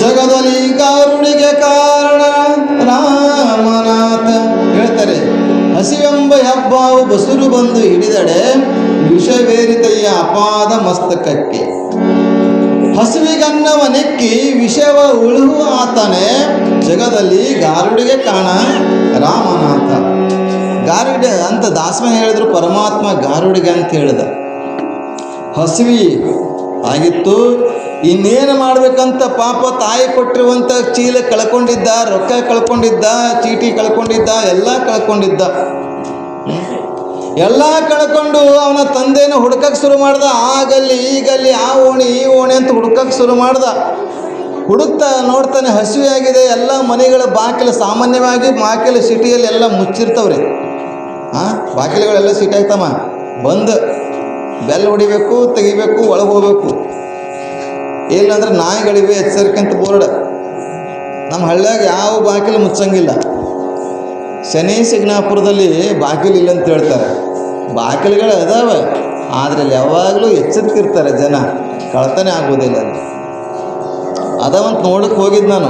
ಜಗದಲ್ಲಿ ಗಾರುಡಿಗೆ ಕಾರಣ ರಾಮನಾಥ. ಹೇಳ್ತಾರೆ, ಹಸಿವೆಂಬ ಹೆಬ್ಬಾವು ಬಸುರು ಬಂದು ಹಿಡಿದಡೆ, ವಿಷವೇರಿತಯ್ಯ ಅಪಾದ ಮಸ್ತಕಕ್ಕೆ, ಹಸುವಿಗನ್ನವ ನೆಕ್ಕಿ ವಿಷವ ಉಳುಹು ಆತನೆ, ಜಗದಲ್ಲಿ ಗಾರುಡಿಗೆ ಕಾಣ ರಾಮನಾಥ. ಗಾರುಡಿ ಅಂತ ದಾಸನ ಹೇಳಿದ್ರು, ಪರಮಾತ್ಮ ಗಾರುಡಿಗೆ ಅಂತ ಹೇಳಿದ. ಹಸಿವಿ ಆಗಿತ್ತು, ಇನ್ನೇನು ಮಾಡ್ಬೇಕಂತ ಪಾಪ ತಾಯಿ ಕೊಟ್ಟಿರುವಂಥ ಚೀಲ ಕಳ್ಕೊಂಡಿದ್ದ, ರೊಕ್ಕ ಕಳ್ಕೊಂಡಿದ್ದ, ಚೀಟಿ ಕಳ್ಕೊಂಡಿದ್ದ, ಎಲ್ಲ ಕಳ್ಕೊಂಡಿದ್ದ. ಎಲ್ಲ ಕಳ್ಕೊಂಡು ಅವನ ತಂದೆನ ಹುಡುಕಕ್ಕೆ ಶುರು ಮಾಡ್ದ. ಆಗಲ್ಲಿ ಈಗಲ್ಲಿ ಆ ಓಣಿ ಈ ಓಣಿ ಅಂತ ಹುಡುಕಕ್ಕೆ ಶುರು ಮಾಡ್ದ. ಹುಡುಕ್ತಾ ನೋಡ್ತಾನೆ ಹಸಿವೆ ಆಗಿದೆ. ಎಲ್ಲ ಮನೆಗಳ ಬಾಗಿಲು, ಸಾಮಾನ್ಯವಾಗಿ ಬಾಗಿಲು ಸಿಟಿಯಲ್ಲಿ ಎಲ್ಲ ಮುಚ್ಚಿರ್ತವ್ರಿ. ಬಾಗಿಲುಗಳೆಲ್ಲ ಸಿಟಿ ಆಯ್ತಮ್ಮ. ಬಂದು ಬೆಲ್ಲ ಹೊಡಿಬೇಕು, ತೆಗಿಬೇಕು, ಒಳಗೆ ಹೋಗ್ಬೇಕು. ಇಲ್ಲಾಂದ್ರೆ ನಾಯಿಗಳಿವೆ ಎಚ್ಚರಿಕೆ ಅಂತ ಬೋರ್ಡ್. ನಮ್ಮ ಹಳ್ಳಿಯಾಗ ಯಾವ ಬಾಗಿಲು ಮುಚ್ಚಂಗಿಲ್ಲ. ಶನಿ ಸಿಗ್ನಾಪುರದಲ್ಲಿ ಬಾಗಿಲು ಇಲ್ಲ ಅಂತ ಹೇಳ್ತಾರೆ. ಬಾಗಿಲುಗಳು ಅದಾವೆ, ಆದರೆ ಅಲ್ಲಿ ಯಾವಾಗಲೂ ಎಚ್ಚರಿಕೆ ಇರ್ತಾರೆ ಜನ, ಕಳ್ತನೆ ಆಗೋದಿಲ್ಲ. ಅದಾವಂತ ನೋಡಕ್ಕೆ ಹೋಗಿದ್ದು ನಾನು.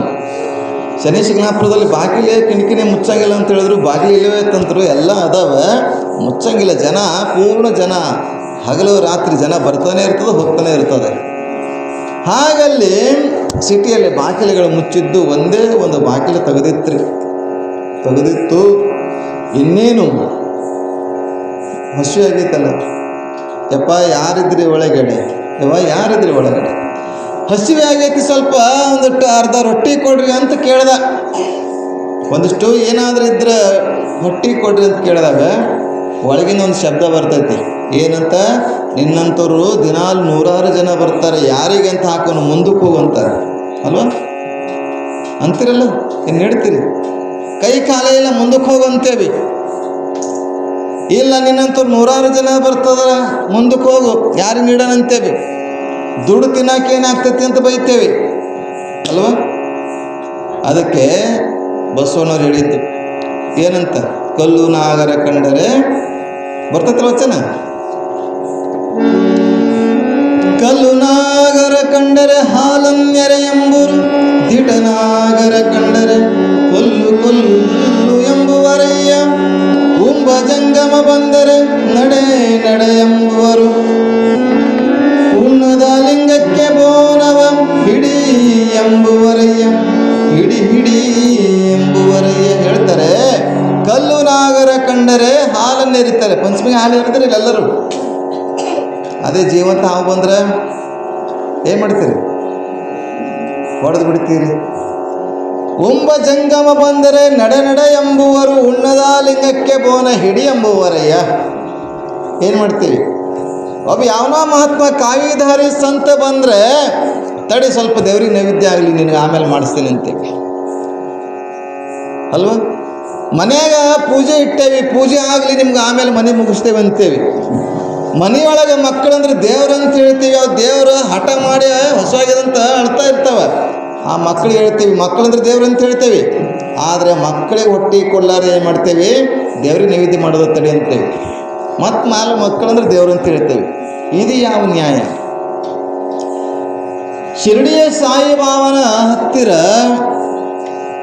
ಶನಿ ಸಿಗ್ನಾಪುರದಲ್ಲಿ ಬಾಗಿಲೇ ಕಿಣಕಿನೇ ಮುಚ್ಚಂಗಿಲ್ಲ ಅಂತ ಹೇಳಿದ್ರು, ಬಾಗಿಲು ಇಲ್ಲವೇ ತಂತರು, ಎಲ್ಲ ಅದಾವೆ, ಮುಚ್ಚಂಗಿಲ್ಲ. ಜನ ಪೂರ್ಣ ಜನ, ಹಗಲು ರಾತ್ರಿ ಜನ ಬರ್ತಾನೆ ಇರ್ತದೆ, ಹೋಗ್ತಾನೆ ಇರ್ತದೆ. ಹಾಗಲ್ಲಿ ಸಿಟಿಯಲ್ಲಿ ಬಾಗಿಲುಗಳು ಮುಚ್ಚಿದ್ದು, ಒಂದೇ ಒಂದು ಬಾಗಿಲು ತೆಗೆದಿತ್ತು. ಇನ್ನೇನು ಹಸಿವೆ ಆಗೈತಲ್ಲ, ಯಪ್ಪ ಯಾರಿದ್ರಿ ಒಳಗಡೆ, ಹಸಿವೆ ಆಗೈತಿ, ಸ್ವಲ್ಪ ಒಂದಿಟ್ಟು ಅರ್ಧ ರೊಟ್ಟಿ ಕೊಡ್ರಿ ಅಂತ ಕೇಳ್ದ. ಒಂದಿಷ್ಟು ಏನಾದರೂ ಇದ್ರೆ ರೊಟ್ಟಿ ಕೊಡ್ರಿ ಅಂತ ಕೇಳಿದಾಗ ಒಳಗಿನ ಒಂದು ಶಬ್ದ ಬರ್ತೈತಿ. ಏನಂತ? ನಿನ್ನಂಥವ್ರು ದಿನಾಲು 100 ಜನ ಬರ್ತಾರೆ, ಯಾರಿಗೆ ಅಂತ ಹಾಕೋನು ಮುಂದಕ್ಕೆ ಹೋಗಂತಾರೆ ಅಲ್ವಾ ಅಂತೀರಲ್ಲ, ಏನು ಹೇಳ್ತೀರಿ? ಕೈ ಕಾಲ ಇಲ್ಲ, ಮುಂದಕ್ಕೆ ಹೋಗಂತೇವಿ. ಇಲ್ಲ, ನಿನ್ನಂಥವ್ರು 100 ಜನ ಬರ್ತದ, ಮುಂದಕ್ಕೆ ಹೋಗು, ಯಾರಿಗೆ ನೀಡೋಣಂತೇವಿ. ದುಡ್ಡು ತಿನ್ನಕ್ಕೆ ಏನಾಗ್ತೈತಿ ಅಂತ ಬೈತೇವೆ ಅಲ್ವಾ? ಅದಕ್ಕೆ ಬಸವಣ್ಣವ್ರು ಹೇಳಿದ್ದು ಏನಂತ, ಕಲ್ಲು ನಾಗರ ಕಂಡರೆ ಬರ್ತೈತಲ್ಲ ವಚನ, ಕಲ್ಲು ನಾಗರ ಕಂಡರೆ ಹಾಲನ್ಯರೆ ಎಂಬುರು, ದಿಟನಾಗರ ಕಂಡರೆ ಕೊಲ್ಲು ಕೊಲ್ಲು ಎಂಬುವರಯ್ಯ, ಕುಂಭ ಜಂಗಮ ಬಂದರೆ ನಡೆ ನಡೆ ಎಂಬುವರು, ಉಣ್ಣದ ಲಿಂಗಕ್ಕೆ ಬೋನವ ಹಿಡಿ ಎಂಬುವರಯ್ಯ, ಹಿಡಿ ಹಿಡಿ ಎಂಬುವರಯ್ಯ. ಹೇಳ್ತಾರೆ ಕಲ್ಲು ನಾಗರ ಕಂಡರೆ ಹಾಲನ್ನು ಎರಿತಾರೆ. ಪಂಚಮಿಗೆ ಹಾಲು ಎರಿತಾರೆ ಎಲ್ಲರೂ. ಅದೇ ಜೀವಂತ ಹಾವು ಬಂದ್ರೆ ಏನು ಮಾಡ್ತೀರಿ? ಹೊಡೆದು ಬಿಡ್ತೀರಿ. ಕುಂಭ ಜಂಗಮ ಬಂದರೆ ನಡೆ ನಡೆ ಎಂಬುವರು, ಉಣ್ಣದ ಲಿಂಗಕ್ಕೆ ಬೋನ ಹಿಡಿ ಎಂಬುವರಯ್ಯ. ಏನು ಮಾಡ್ತೀವಿ? ಒಬ್ಬ ಯಾವನೋ ಮಹಾತ್ಮ ಕಾವಿಧಾರಿ ಸಂತ ಬಂದರೆ ತಡಿ ಸ್ವಲ್ಪ ದೇವ್ರಿಗೆ ನೈವೇದ್ಯ ಆಗಲಿ ನಿನಗೆ ಆಮೇಲೆ ಮಾಡಿಸ್ತೀನಿ ಅಂತೇವಿ ಅಲ್ವಾ? ಮನ್ಯಾಗ ಪೂಜೆ ಇಟ್ಟೇವಿ, ಪೂಜೆ ಆಗಲಿ ನಿಮ್ಗೆ ಆಮೇಲೆ ಮನೆ ಮುಗಿಸ್ತೇವೆ ಅಂತೇವಿ. ಮನೆಯೊಳಗೆ ಮಕ್ಕಳಂದ್ರೆ ದೇವ್ರಂತ ಹೇಳ್ತೀವಿ. ಅವು ದೇವರು ಹಠ ಮಾಡಿ ಹೊಸವಾಗ್ಯದಂತ ಅಳ್ತಾ ಇರ್ತಾವ. ಆ ಮಕ್ಕಳಿಗೆ ಹೇಳ್ತೀವಿ ಮಕ್ಕಳಂದ್ರೆ ದೇವ್ರಂತ ಹೇಳ್ತೇವೆ. ಆದರೆ ಮಕ್ಕಳಿಗೆ ಹೊಟ್ಟೆ ಕೊಡ್ಲಾರೆ ಏನು ಮಾಡ್ತೇವೆ? ದೇವ್ರಿಗೆ ನೈವೇದ್ಯ ಮಾಡೋದು ತಡಿ ಅಂತೇವೆ. ಮತ್ತು ಮೇಲೆ ಮಕ್ಕಳಂದ್ರೆ ದೇವ್ರಂತ ಹೇಳ್ತೇವೆ. ಇದು ಯಾವ ನ್ಯಾಯ? ಶಿರಡಿಯ ಸಾಯಿಬಾಬನ ಹತ್ತಿರ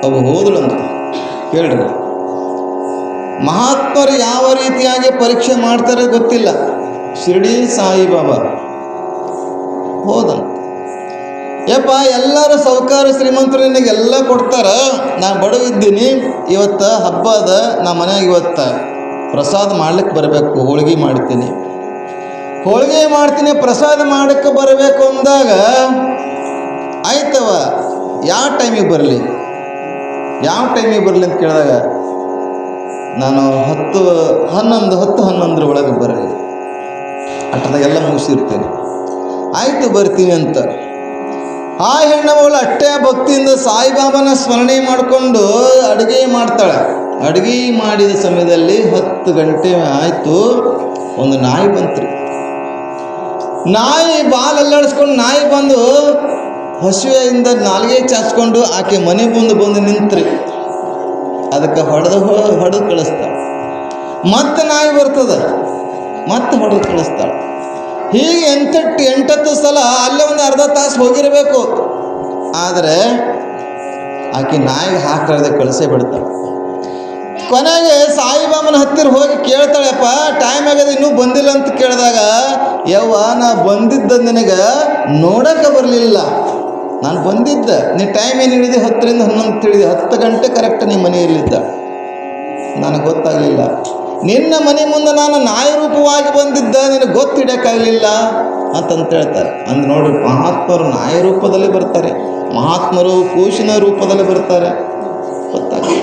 ಅವು ಹೋದಳು ಅಂತ ಕೇಳ್ರಿ. ಮಹಾತ್ಮರು ಯಾವ ರೀತಿಯಾಗಿ ಪರೀಕ್ಷೆ ಮಾಡ್ತಾರೆ ಗೊತ್ತಿಲ್ಲ. ಶಿರಡಿ ಸಾಯಿಬಾಬಾ ಹೋದಂತ. ಯಪ್ಪ ಎಲ್ಲರೂ ಸೌಕಾರ ಶ್ರೀಮಂತರು ನಿನಗೆಲ್ಲ ಕೊಡ್ತಾರ, ನಾನು ಬಡವಿದ್ದೀನಿ, ಇವತ್ತು ಹಬ್ಬ ಅದ, ನಮ್ಮ ಮನೆಯಾಗ ಇವತ್ತು ಪ್ರಸಾದ ಮಾಡ್ಲಿಕ್ಕೆ ಬರಬೇಕು, ಹೋಳಿಗೆ ಮಾಡ್ತೀನಿ, ಹೋಳಿಗೆ ಮಾಡ್ತೀನಿ, ಪ್ರಸಾದ ಮಾಡಕ್ಕೆ ಬರಬೇಕು ಅಂದಾಗ ಆಯ್ತವ ಯಾವ ಟೈಮಿಗೆ ಬರಲಿ ಅಂತ ಕೇಳಿದಾಗ ನಾನು 10-11 ಒಳಗೆ ಬರಲಿ, ಅಷ್ಟದಾಗೆಲ್ಲ ಮುಗಿಸಿರ್ತೇನೆ, ಆಯಿತು ಬರ್ತೀನಿ ಅಂತ. ಆ ಹೆಣ್ಣವಳು ಅಷ್ಟೇ ಭಕ್ತಿಯಿಂದ ಸಾಯಿಬಾಬಾನ ಸ್ಮರಣೆ ಮಾಡಿಕೊಂಡು ಅಡುಗೆ ಮಾಡ್ತಾಳೆ. ಅಡುಗೆ ಮಾಡಿದ ಸಮಯದಲ್ಲಿ 10 ಗಂಟೆ ಆಯಿತು. ಒಂದು ನಾಯಿ ಬಂತ್ರಿ. ನಾಯಿ ಬಾಲ್ ಅಲ್ಲಾಡಿಸ್ಕೊಂಡು ನಾಯಿ ಬಂದು ಹಸುವೆಯಿಂದ ನಾಲ್ಗೆ ಚಾಚ್ಕೊಂಡು ಆಕೆ ಮನೆ ಬಂದು ನಿಂತ್ರಿ. ಅದಕ್ಕೆ ಹೊಡೆದು ಕಳಿಸ್ತಾಳೆ. ಮತ್ತೆ ನಾಯಿ ಬರ್ತದೆ, ಮತ್ತೆ ಹೊಡೆದು ಕಳಿಸ್ತಾಳೆ. ಹೀಗೆ 8 ಸಲ ಅಲ್ಲೇ ಒಂದು ಅರ್ಧ ತಾಸು ಹೋಗಿರಬೇಕು. ಆದರೆ ಆಕೆ ನಾಯಿಗೆ ಹಾಕದೆ ಕಳಿಸೇ ಬಿಡ್ತಾಳೆ. ಕೊನೆಗೆ ಸಾಯಿಬಾಬನ ಹತ್ತಿರ ಹೋಗಿ ಕೇಳ್ತಾಳೆಪ್ಪ, ಟೈಮ್ ಆಗದೆ ಇನ್ನೂ ಬಂದಿಲ್ಲ ಅಂತ ಕೇಳಿದಾಗ, ಯವ್ವ ನಾ ಬಂದಿದ್ದ ನಿನಗೆ ನೋಡೋಕೆ ಬರಲಿಲ್ಲ, ನಾನು ಬಂದಿದ್ದ, ನೀ ಟೈಮ್ ಏನು ಹೇಳಿದೆ 10ರಿಂದ 11 ತಿಳಿದೆ, 10 ಗಂಟೆ ಕರೆಕ್ಟ್ ನಿಮ್ಮ ಮನೆಯಲ್ಲಿದ್ದ, ನನಗೆ ಗೊತ್ತಾಗಲಿಲ್ಲ. ನಿನ್ನ ಮನೆ ಮುಂದೆ ನಾನು ನಾಯಿ ರೂಪವಾಗಿ ಬಂದಿದ್ದ, ನಿನಗೆ ಗೊತ್ತಿಡೋಕ್ಕಾಗಲಿಲ್ಲ ಅಂತಂತ ಹೇಳ್ತಾರೆ. ಅಂದು ನೋಡ್ರಿ, ಮಹಾತ್ಮರು ನಾಯಿ ರೂಪದಲ್ಲಿ ಬರ್ತಾರೆ, ಮಹಾತ್ಮರು ಕೂಸಿನ ರೂಪದಲ್ಲಿ ಬರ್ತಾರೆ, ಗೊತ್ತಾಗಲಿಲ್ಲ.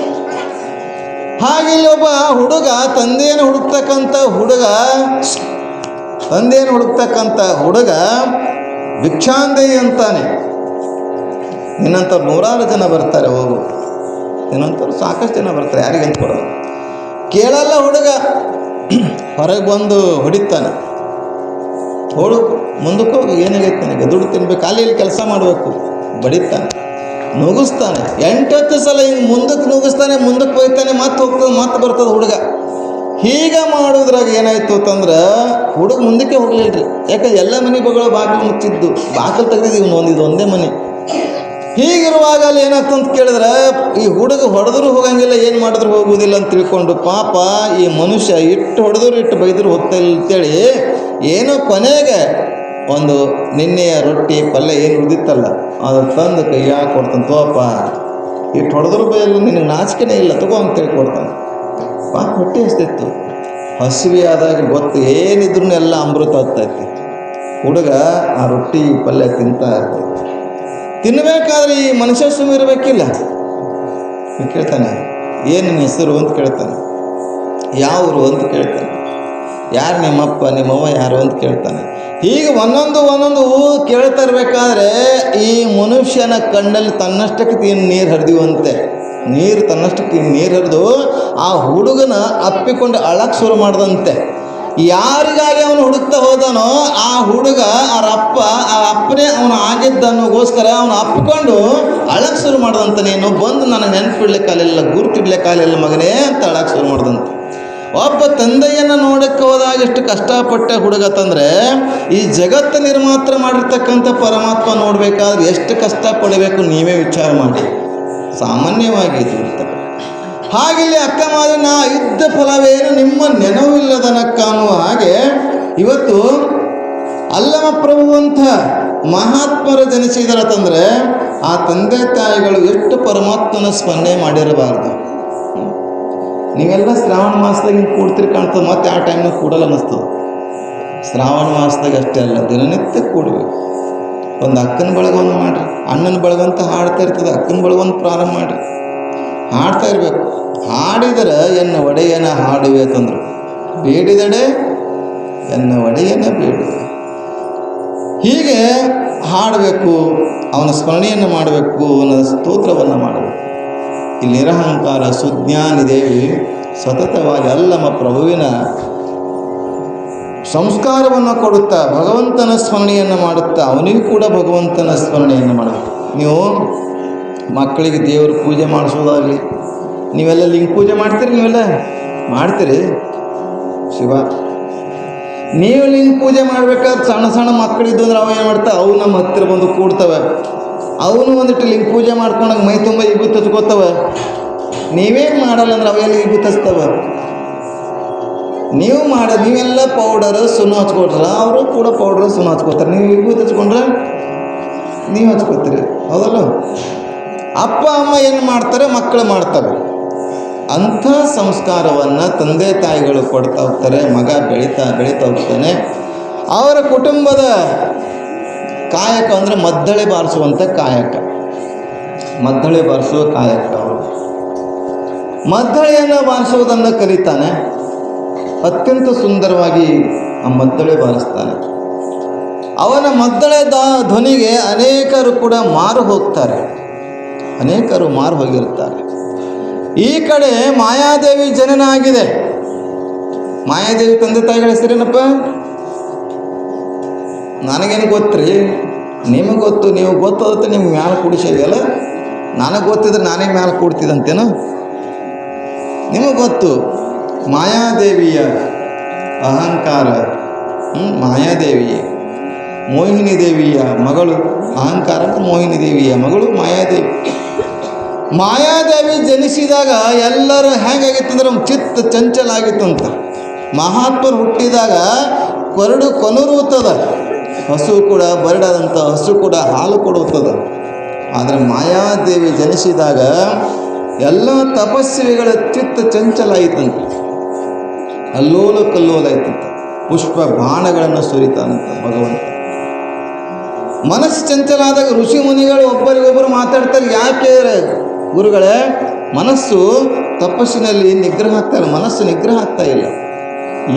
ಹಾಗೆ ಇಲ್ಲಿ ಒಬ್ಬ ಹುಡುಗ ತಂದೆಯನ್ನು ಹುಡುಕ್ತಕ್ಕಂಥ ಹುಡುಗ ಭಿಕ್ಷಾಂದೇಹಿ ಅಂತಾನೆ. ನಿನ್ನಂಥವ್ರು 100 ಜನ ಬರ್ತಾರೆ, ಹೋಗು, ನಿನ್ನಂಥವ್ರು ಸಾಕಷ್ಟು ಜನ ಬರ್ತಾರೆ, ಯಾರಿಗಂತ ಕೊಡೋದು ಕೇಳಲ್ಲ. ಹುಡುಗ ಹೊರಗೆ ಬಂದು ಹೊಡಿತಾನೆ. ಮುಂದಕ್ಕೆ ಹೋಗಿ ಏನಾಗೈತೆ ನನಗೆ, ದುಡ್ಡು ತಿನ್ಬೇಕು, ಅಲ್ಲಿ ಇಲ್ಲಿ ಕೆಲಸ ಮಾಡಬೇಕು, ಬಡಿತಾನೆ, ನುಗ್ಗಿಸ್ತಾನೆ. 8 ಸಲ ಹಿಂಗೆ ಮುಂದಕ್ಕೆ ನುಗ್ಗಿಸ್ತಾನೆ, ಮುಂದಕ್ಕೆ ಹೋಗ್ತಾನೆ, ಮತ್ತೆ ಹೋಗ್ತದೆ, ಮತ್ತೆ ಬರ್ತದೆ ಹುಡುಗ. ಹೀಗೆ ಮಾಡೋದ್ರಾಗ ಏನಾಯ್ತು ಅಂತಂದ್ರೆ ಹುಡುಗ ಮುಂದಕ್ಕೆ ಹೋಗ್ಲಿಲ್ಲ ರೀ. ಯಾಕಂದ್ರೆ ಎಲ್ಲ ಮನೆ ಬಾಗಿಲು ಮುಚ್ಚಿದ್ದು, ಬಾಗಿಲು ತೆಗೆದಿದ್ದೀವಿ, ಇದು ಒಂದೇ ಮನೆ. ಹೀಗಿರುವಾಗ ಅಲ್ಲಿ ಏನಾಗ್ತಂತ ಅಂತ ಕೇಳಿದ್ರೆ, ಈ ಹುಡುಗ ಹೊಡೆದ್ರು ಹೋಗಂಗಿಲ್ಲ, ಏನು ಮಾಡಿದ್ರು ಹೋಗುವುದಿಲ್ಲ ಅಂತ ತಿಳ್ಕೊಂಡು ಪಾಪ ಈ ಮನುಷ್ಯ ಇಟ್ಟು ಹೊಡೆದ್ರು ಇಟ್ಟು ಬೈದ್ರು ಹೋಗ್ತಾ ಇಲ್ಲ ಅಂತೇಳಿ ಏನೋ ಕೊನೆಗೆ ಒಂದು ನಿನ್ನೆಯ ರೊಟ್ಟಿ ಪಲ್ಯ ಏನು ಉಳಿದಿತ್ತಲ್ಲ ಅದು ತಂದು ಕೈಯಾಗ ಕೊಡ್ತಾನೆ. ತೋಪ ಇಟ್ಟು ಹೊಡೆದ್ರು ಬೈಯಲ್ಲ, ನಿನಗೆ ನಾಚಿಕೆನೇ ಇಲ್ಲ, ತಗೋ ಅಂತೇಳಿ ಕೊಡ್ತಾನೆ. ಪಾಪ ಹೊಟ್ಟೆ ಹಸ್ತಿತ್ತು. ಹಸಿವೆ ಆದಾಗ ಗೊತ್ತು ಏನಿದ್ರು ಎಲ್ಲ ಅಮೃತ ಆಗ್ತೈತಿ. ಹುಡುಗ ಆ ರೊಟ್ಟಿ ಪಲ್ಯ ತಿಂತಾ ಇರ್ತೈತಿ. ತಿನ್ನಬೇಕಾದ್ರೆ ಈ ಮನುಷ್ಯ ಸುಮ್ಮನೆ ಇರಬೇಕಿಲ್ಲ. ಕೇಳ್ತಾನೆ, ಏನು ನಿನ್ನ ಹೆಸರು ಅಂತ ಕೇಳ್ತಾನೆ, ಯಾವರು ಅಂತ ಕೇಳ್ತಾನೆ, ಯಾರು ನಿಮ್ಮಪ್ಪ ನಿಮ್ಮವ್ವ ಯಾರು ಅಂತ ಕೇಳ್ತಾನೆ. ಹೀಗೆ ಒಂದೊಂದು ಕೇಳ್ತಾ ಇರಬೇಕಾದ್ರೆ ಈ ಮನುಷ್ಯನ ಕಣ್ಣಲ್ಲಿ ತನ್ನಷ್ಟಕ್ಕೆ ನೀರು ಹರಿದಿವಂತೆ. ತನ್ನಷ್ಟಕ್ಕೆ ನೀರು ಹರಿದು ಆ ಹುಡುಗನ ಅಪ್ಪಿಕೊಂಡು ಅಳಕ್ಕೆ ಶುರು ಮಾಡ್ದಂತೆ. ಯಾರಿಗಾಗಿ ಅವನು ಹುಡುಕ್ತಾ ಹೋದನೋ ಆ ಹುಡುಗ ಆ ಅಪ್ಪನೇ ಅವನು ಆಗಿದ್ದನ್ನೋಗೋಸ್ಕರ ಅವನು ಅಪ್ಪಿಕೊಂಡು ಅಳಕ್ಕೆ ಶುರು ಮಾಡ್ದಂತ, ನೀನು ಬಂದು ನನಗೆ ನೆನಪಿಡ್ಲಿಕ್ಕಾಗಲಿಲ್ಲ, ಗುರುತಿಡ್ಲಿಕ್ಕಾಗಲಿಲ್ಲ ಮಗನೇ ಅಂತ ಅಳಕ್ಕೆ ಶುರು ಮಾಡ್ದಂತ. ಒಬ್ಬ ತಂದೆಯನ್ನು ನೋಡಕ್ಕೆ ಹೋದಾಗ ಎಷ್ಟು ಕಷ್ಟಪಟ್ಟ ಹುಡುಗ ತಂದರೆ ಈ ಜಗತ್ತು ನಿರ್ಮಾತ್ರ ಮಾಡಿರ್ತಕ್ಕಂಥ ಪರಮಾತ್ಮ ನೋಡಬೇಕಾದ್ರೆ ಎಷ್ಟು ಕಷ್ಟಪಡಬೇಕು ನೀವೇ ವಿಚಾರ ಮಾಡಿ. ಸಾಮಾನ್ಯವಾಗಿ ಇದು ಇರ್ತದೆ. ಹಾಗಿಲ್ಲಿ ಅಕ್ಕ ಮಾರಿ ನಾ ಇದ್ದ ಫಲವೇನು ನಿಮ್ಮ ನೆನವಿಲ್ಲದನಕ್ಕ ಅನ್ನುವ ಹಾಗೆ ಇವತ್ತು ಅಲ್ಲಮ ಪ್ರಭು ಅಂತ ಮಹಾತ್ಮರು ಜನಿಸಿದರತಂದರೆ ಆ ತಂದೆ ತಾಯಿಗಳು ಎಷ್ಟು ಪರಮಾತ್ಮನ ಸ್ಮರಣೆ ಮಾಡಿರಬಾರ್ದು. ನೀವೆಲ್ಲ ಶ್ರಾವಣ ಮಾಸದಾಗ ಹಿಂಗೆ ಕೂಡ್ತಿರಿ ಕಾಣ್ತದೆ, ಮತ್ತೆ ಆ ಟೈಮ್ನಾಗ ಕೂಡಲ್ಲ ಅನ್ನಿಸ್ತದೆ. ಶ್ರಾವಣ ಮಾಸದಾಗ ಅಷ್ಟೇ ಅಲ್ಲ, ದಿನನಿತ್ಯ ಕೂಡಬೇಕು. ಒಂದು ಅಕ್ಕನ ಬಳಗವನ್ನು ಮಾಡಿರಿ, ಅಣ್ಣನ ಬಳಗಂತ ಹಾಡ್ತಾ ಇರ್ತದೆ, ಅಕ್ಕನ ಬಳಗವನ್ನು ಪ್ರಾರಂಭ ಮಾಡಿರಿ, ಹಾಡ್ತಾ ಇರಬೇಕು. ಹಾಡಿದರೆ ಎನ್ನ ಒಡೆಯನ ಹಾಡುವೆ ಅಂತಂದರು, ಬೇಡಿದಡೆ ಎನ್ನ ಒಡೆಯನ ಬೇಡುವೆ. ಹೀಗೆ ಹಾಡಬೇಕು, ಅವನ ಸ್ಮರಣೆಯನ್ನು ಮಾಡಬೇಕು, ಅವನ ಸ್ತೋತ್ರವನ್ನು ಮಾಡಬೇಕು. ಇಲ್ಲಿ ನಿರಹಂಕಾರ ಸುಜ್ಞಾನಿ ದೇವಿ ಸತತವಾಗಿ ಅಲ್ಲಮ ಪ್ರಭುವಿನ ಸಂಸ್ಕಾರವನ್ನು ಕೊಡುತ್ತಾ ಭಗವಂತನ ಸ್ಮರಣೆಯನ್ನು ಮಾಡುತ್ತಾ ಅವನಿಗೂ ಕೂಡ ಭಗವಂತನ ಸ್ಮರಣೆಯನ್ನು ಮಾಡಬೇಕು. ನೀವು ಮಕ್ಕಳಿಗೆ ದೇವರ ಪೂಜೆ ಮಾಡಿಸೋದಾಗಲಿ, ನೀವೆಲ್ಲ ಲಿಂಗ ಪೂಜೆ ಮಾಡ್ತೀರಿ, ನೀವೆಲ್ಲ ಮಾಡ್ತೀರಿ ಶಿವ. ನೀವು ಲಿಂಗ ಪೂಜೆ ಮಾಡ್ಬೇಕಾದ್ರೆ ಸಣ್ಣ ಸಣ್ಣ ಮಕ್ಕಳಿದ್ದು ಅಂದ್ರೆ ಅವ ಏನು ಮಾಡ್ತಾವೆ, ಅವು ನಮ್ಮ ಹತ್ತಿರ ಬಂದು ಕೂಡ್ತವೆ, ಅವನು ಒಂದಿಟ್ಟು ಲಿಂಗ ಪೂಜೆ ಮಾಡ್ಕೊಂಡಾಗ ಮೈ ತುಂಬ ಇಬ್ಬು ತಚ್ಕೋತವೆ. ನೀವೇನು ಮಾಡಲ್ಲ ಅಂದ್ರೆ ಅವೆಲ್ಲ ಇಬ್ಬು ತಚ್ತವೆ. ನೀವೆಲ್ಲ ಪೌಡರ್ ಸುಣ್ಣ ಹಚ್ಕೊಟ್ರೆ ಅವರು ಕೂಡ ಪೌಡರ್ ಸುಣ್ಣ ಹಚ್ಕೋತಾರೆ. ನೀವು ಇಬ್ಬು ಹಚ್ಕೊಂಡ್ರೆ ನೀವು ಹಚ್ಕೋತೀರಿ, ಹೌದಲ್ಲ? ಅಪ್ಪ ಅಮ್ಮ ಏನು ಮಾಡ್ತಾರೆ, ಮಕ್ಕಳು ಮಾಡ್ತವೆ. ಅಂಥ ಸಂಸ್ಕಾರವನ್ನು ತಂದೆ ತಾಯಿಗಳು ಕೊಡ್ತಾ ಹೋಗ್ತಾರೆ. ಮಗ ಬೆಳೀತಾ ಹೋಗ್ತಾನೆ. ಅವರ ಕುಟುಂಬದ ಕಾಯಕ ಅಂದರೆ ಮದ್ದಳೆ ಬಾರಿಸುವಂಥ ಕಾಯಕ, ಮದ್ದಳೆ ಬಾರಿಸುವ ಕಾಯಕ. ಅವರು ಮದ್ದಳೆಯನ್ನು ಬಾರಿಸುವುದನ್ನು ಕಲಿತಾನೆ. ಅತ್ಯಂತ ಸುಂದರವಾಗಿ ಆ ಮದ್ದಳೆ ಬಾರಿಸ್ತಾನೆ. ಅವನ ಮದ್ದಳೆ ಧ್ವನಿಗೆ ಅನೇಕರು ಕೂಡ ಮಾರು ಹೋಗಿರ್ತಾರೆ. ಈ ಕಡೆ ಮಾಯಾದೇವಿ ಜನನ ಆಗಿದೆ. ಮಾಯಾದೇವಿ ತಂದೆ ತಾಯಿಗಳ ಹೆಸರೇನಪ್ಪ? ನನಗೇನು ಗೊತ್ತ್ರಿ? ನಿಮಗೆ ಗೊತ್ತು, ನೀವು ಗೊತ್ತದತ್ತೆ ನಿಮ್ಗೆ ಮ್ಯಾಲೆ ಕೂಡಿಸಿದೆಯಲ್ಲ. ನನಗೆ ಗೊತ್ತಿದ್ರೆ ನಾನೇ ಮ್ಯಾಲೆ ಕೂಡ್ತಿದ್ದಂತೇನು? ನಿಮಗೆ ಗೊತ್ತು. ಮಾಯಾದೇವಿಯ ಅಹಂಕಾರ, ಮಾಯಾದೇವಿ ಮೋಹಿನಿ ದೇವಿಯ ಮಗಳು. ಅಹಂಕಾರ ಮೋಹಿನಿ ದೇವಿಯ ಮಗಳು ಮಾಯಾದೇವಿ ಜನಿಸಿದಾಗ ಎಲ್ಲರೂ ಹೇಗಾಗಿತ್ತಂದ್ರೆ ಚಿತ್ತ ಚಂಚಲ ಆಗಿತ್ತಂತ. ಮಹಾತ್ಮರು ಹುಟ್ಟಿದಾಗ ಕೊನುರುತ್ತದೆ, ಹಸು ಕೂಡ ಬರಡಾದಂಥ ಹಸು ಕೂಡ ಹಾಲು ಕೊಡುತ್ತದೆ. ಆದರೆ ಮಾಯಾದೇವಿ ಜನಿಸಿದಾಗ ಎಲ್ಲ ತಪಸ್ವಿಗಳ ಚಿತ್ತ ಚಂಚಲ ಆಯಿತಂತ, ಅಲ್ಲೋಲ ಕಲ್ಲೋಲ ಆಯ್ತಂತ. ಪುಷ್ಪ ಬಾಣಗಳನ್ನು ಸುರಿತಾನಂತ ಭಗವಂತ. ಮನಸ್ಸು ಚಂಚಲ ಆದಾಗ ಋಷಿ ಮುನಿಗಳು ಒಬ್ಬರಿಗೊಬ್ಬರು ಮಾತಾಡ್ತಾರೆ. ಯಾಕೆ ಗುರುಗಳೇ? ಮನಸ್ಸು ತಪಸ್ಸಿನಲ್ಲಿ ನಿಗ್ರಹ ಆಗ್ತಾರೆ, ಮನಸ್ಸು ನಿಗ್ರಹ ಆಗ್ತಾ ಇಲ್ಲ.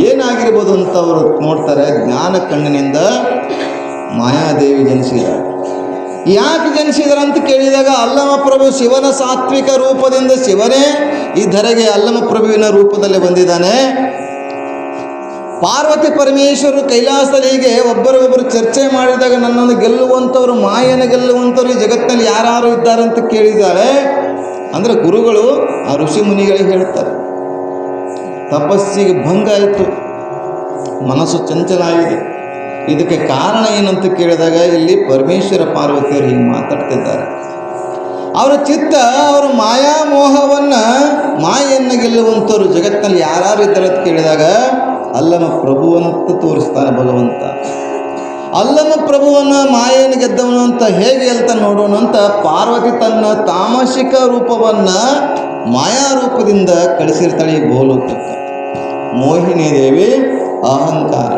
ಏನಾಗಿರ್ಬೋದು ಅಂತ ಅವರು ನೋಡ್ತಾರೆ. ಜ್ಞಾನ ಕಣ್ಣಿನಿಂದ ಮಾಯಾದೇವಿ ಜನಿಸಿದ್ದಾರೆ. ಯಾಕೆ ಜನಿಸಿದಾರೆ ಅಂತ ಕೇಳಿದಾಗ ಅಲ್ಲಮ ಪ್ರಭು ಶಿವನ ಸಾತ್ವಿಕ ರೂಪದಿಂದ ಶಿವನೇ ಈ ಧರೆಗೆ ಅಲ್ಲಮ ಪ್ರಭುವಿನ ರೂಪದಲ್ಲಿ ಬಂದಿದ್ದಾನೆ. ಪಾರ್ವತಿ ಪರಮೇಶ್ವರರು ಕೈಲಾಸಲಿಗೆ ಒಬ್ಬರಿಗೊಬ್ಬರು ಚರ್ಚೆ ಮಾಡಿದಾಗ ನನ್ನನ್ನು ಗೆಲ್ಲುವಂಥವ್ರು, ಮಾಯನ ಗೆಲ್ಲುವಂಥವ್ರು ಈ ಜಗತ್ತಿನಲ್ಲಿ ಯಾರು ಇದ್ದಾರೆ ಅಂತ ಕೇಳಿದ್ದಾರೆ. ಅಂದರೆ ಗುರುಗಳು ಆ ಋಷಿ ಮುನಿಗಳಿಗೆ ಹೇಳ್ತಾರೆ, ತಪಸ್ಸಿಗೆ ಭಂಗ ಆಯಿತು, ಮನಸ್ಸು ಚಂಚಲ ಆಗಿದೆ. ಇದಕ್ಕೆ ಕಾರಣ ಏನಂತ ಕೇಳಿದಾಗ ಇಲ್ಲಿ ಪರಮೇಶ್ವರ ಪಾರ್ವತಿಯವರು ಹೀಗೆ ಮಾತಾಡ್ತಿದ್ದಾರೆ. ಅವರ ಚಿತ್ತ, ಅವರ ಮಾಯಾಮೋಹವನ್ನು, ಮಾಯನ್ನು ಗೆಲ್ಲುವಂಥವ್ರು ಜಗತ್ತಿನಲ್ಲಿ ಯಾರು ಇದ್ದಾರೆ ಅಂತ ಕೇಳಿದಾಗ ಅಲ್ಲಮ ಪ್ರಭುವಂತ ತೋರಿಸ್ತಾನೆ ಭಗವಂತ. ಅಲ್ಲಮ ಪ್ರಭುವನ್ನು ಮಾಯೆಯನ್ನು ಗೆದ್ದವನು ಅಂತ ಹೇಗೆ ಹೇಳ್ತಾನೆ ನೋಡೋಣ ಅಂತ ಪಾರ್ವತಿ ತನ್ನ ತಾಮಸಿಕ ರೂಪವನ್ನು ಮಾಯಾ ರೂಪದಿಂದ ಕಳಿಸಿರ್ತಾಳೆ ಈ ಭೂಲೋಕಕ್ಕೆ. ಮೋಹಿನಿ ದೇವಿ ಅಹಂಕಾರ.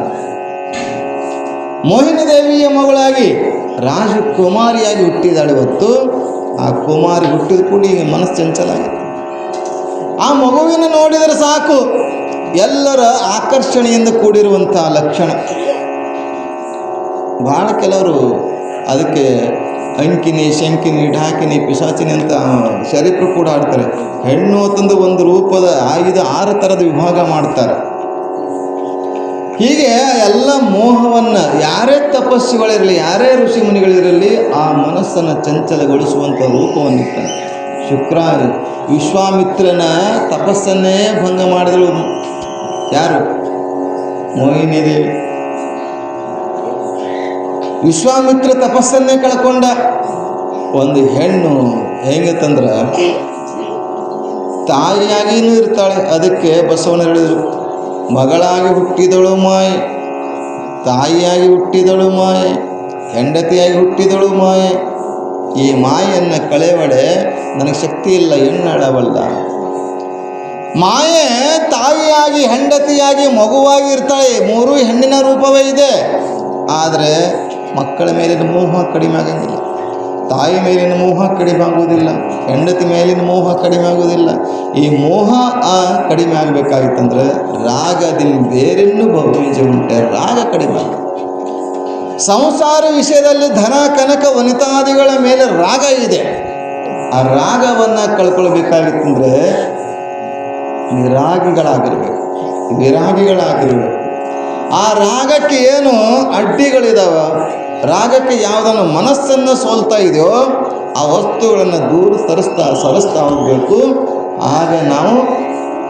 ಮೋಹಿನಿ ದೇವಿಯ ಮಗಳಾಗಿ ರಾಜಕುಮಾರಿಯಾಗಿ ಹುಟ್ಟಿದಾಳೆ. ಇವತ್ತು ಆ ಕುಮಾರಿ ಹುಟ್ಟಿದ ಕೂಡ ಈಗ ಮನಸ್ಸು ಚಂಚಲ ಆಗಿದೆ. ಆ ಮಗುವಿನ ನೋಡಿದರೆ ಸಾಕು ಎಲ್ಲರ ಆಕರ್ಷಣೆಯಿಂದ ಕೂಡಿರುವಂಥ ಲಕ್ಷಣ. ಭಾಳ ಕೆಲವರು ಅದಕ್ಕೆ ಅಂಕಿನಿ, ಶಂಕಿನಿ, ಢಾಕಿನಿ, ಪಿಶಾಚಿನಿ ಅಂತ ಶರೀಫರು ಕೂಡ ಆಡ್ತಾರೆ. ಹೆಣ್ಣು ಅಂತಂದು ಒಂದು ರೂಪದ 5-6 ಥರದ ವಿಭಾಗ ಮಾಡ್ತಾರೆ. ಹೀಗೆ ಎಲ್ಲ ಮೋಹವನ್ನು ಯಾರೇ ತಪಸ್ಸುಗಳಿರಲಿ, ಯಾರೇ ಋಷಿ ಮುನಿಗಳಿರಲಿ, ಆ ಮನಸ್ಸನ್ನು ಚಂಚಲಗೊಳಿಸುವಂಥ ರೂಪವನ್ನಿರ್ತಾನೆ. ಶುಕ್ರ ವಿಶ್ವಾಮಿತ್ರನ ತಪಸ್ಸನ್ನೇ ಭಂಗ ಮಾಡಿದಳು ಯಾರು? ಮೋಹಿನಿ ದೇವಿ. ವಿಶ್ವಾಮಿತ್ರ ತಪಸ್ಸನ್ನೇ ಕಳ್ಕೊಂಡ. ಒಂದು ಹೆಣ್ಣು ಹೆಂಗತ್ತಂದ್ರೆ ತಾಯಿಯಾಗಿಯೂ ಇರ್ತಾಳೆ. ಅದಕ್ಕೆ ಬಸವಣ್ಣ ಹೇಳಿದರು, ಮಗಳಾಗಿ ಹುಟ್ಟಿದಳು ಮಾಯೆ, ತಾಯಿಯಾಗಿ ಹುಟ್ಟಿದಳು ಮಾಯೆ, ಹೆಂಡತಿಯಾಗಿ ಹುಟ್ಟಿದಳು ಮಾಯೆ. ಈ ಮಾಯೆಯನ್ನು ಕಳೆವಡೆ ನನಗೆ ಶಕ್ತಿ ಇಲ್ಲ, ಹೆಣ್ಣಾಳವಲ್ಲ. ಮಾಯೆ ತಾಯಿಯಾಗಿ, ಹೆಂಡತಿಯಾಗಿ, ಮಗುವಾಗಿ ಇರ್ತಾಳೆ. ಮೂರೂ ಹೆಣ್ಣಿನ ರೂಪವೇ ಇದೆ. ಆದರೆ ಮಕ್ಕಳ ಮೇಲಿನ ಮೋಹ ಕಡಿಮೆ ಆಗಂಗಿಲ್ಲ, ತಾಯಿ ಮೇಲಿನ ಮೋಹ ಕಡಿಮೆ ಆಗುವುದಿಲ್ಲ, ಹೆಂಡತಿ ಮೇಲಿನ ಮೋಹ ಕಡಿಮೆ ಆಗುವುದಿಲ್ಲ. ಈ ಮೋಹ ಕಡಿಮೆ ಆಗಬೇಕಾಗಿತ್ತಂದ್ರೆ ರಾಗದಿಂದ ಬೇರೆನ್ನೂ ಬಹುಬೀಜ ಉಂಟೆ, ರಾಗ ಕಡಿಮೆ ಆಗ. ಸಂಸಾರ ವಿಷಯದಲ್ಲಿ ಧನ ಕನಕ ವನಿತಾದಿಗಳ ಮೇಲೆ ರಾಗ ಇದೆ. ಆ ರಾಗವನ್ನು ಕಳ್ಕೊಳ್ಬೇಕಾಗಿತ್ತಂದ್ರೆ ವಿರಾಗಿಗಳಾಗಿರ್ಬೇಕು. ಆ ರಾಗಕ್ಕೆ ಏನು ಅಡ್ಡಿಗಳಿದಾವ, ರಾಗಕ್ಕೆ ಯಾವುದನ್ನು ಮನಸ್ಸನ್ನು ಸೋಲ್ತಾ ಇದೆಯೋ ಆ ವಸ್ತುಗಳನ್ನು ದೂರ ಸರಿಸ್ತಾ ಹೋಗಬೇಕು. ಆಗ ನಾವು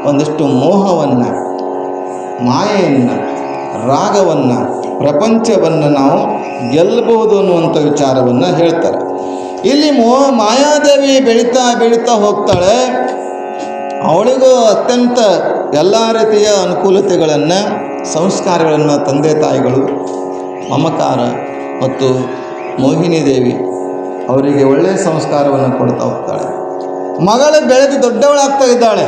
ಒಂದಿಷ್ಟು ಮೋಹವನ್ನು, ಮಾಯೆಯನ್ನು, ರಾಗವನ್ನು, ಪ್ರಪಂಚವನ್ನು ನಾವು ಗೆಲ್ಲಬಹುದು ಅನ್ನುವಂಥ ವಿಚಾರವನ್ನು ಹೇಳ್ತಾರೆ. ಇಲ್ಲಿ ಮಾಯಾದೇವಿ ಬೆಳೀತಾ ಹೋಗ್ತಾಳೆ. ಅವಳಿಗೂ ಅತ್ಯಂತ ಎಲ್ಲ ರೀತಿಯ ಅನುಕೂಲತೆಗಳನ್ನು, ಸಂಸ್ಕಾರಗಳನ್ನು ತಂದೆ ತಾಯಿಗಳು ಮಮಕಾರ ಮತ್ತು ಮೋಹಿನಿ ದೇವಿ ಅವರಿಗೆ ಒಳ್ಳೆಯ ಸಂಸ್ಕಾರವನ್ನು ಕೊಡ್ತಾ ಹೋಗ್ತಾಳೆ. ಮಗಳು ಬೆಳೆದು ದೊಡ್ಡವಳಾಗ್ತಾ ಇದ್ದಾಳೆ,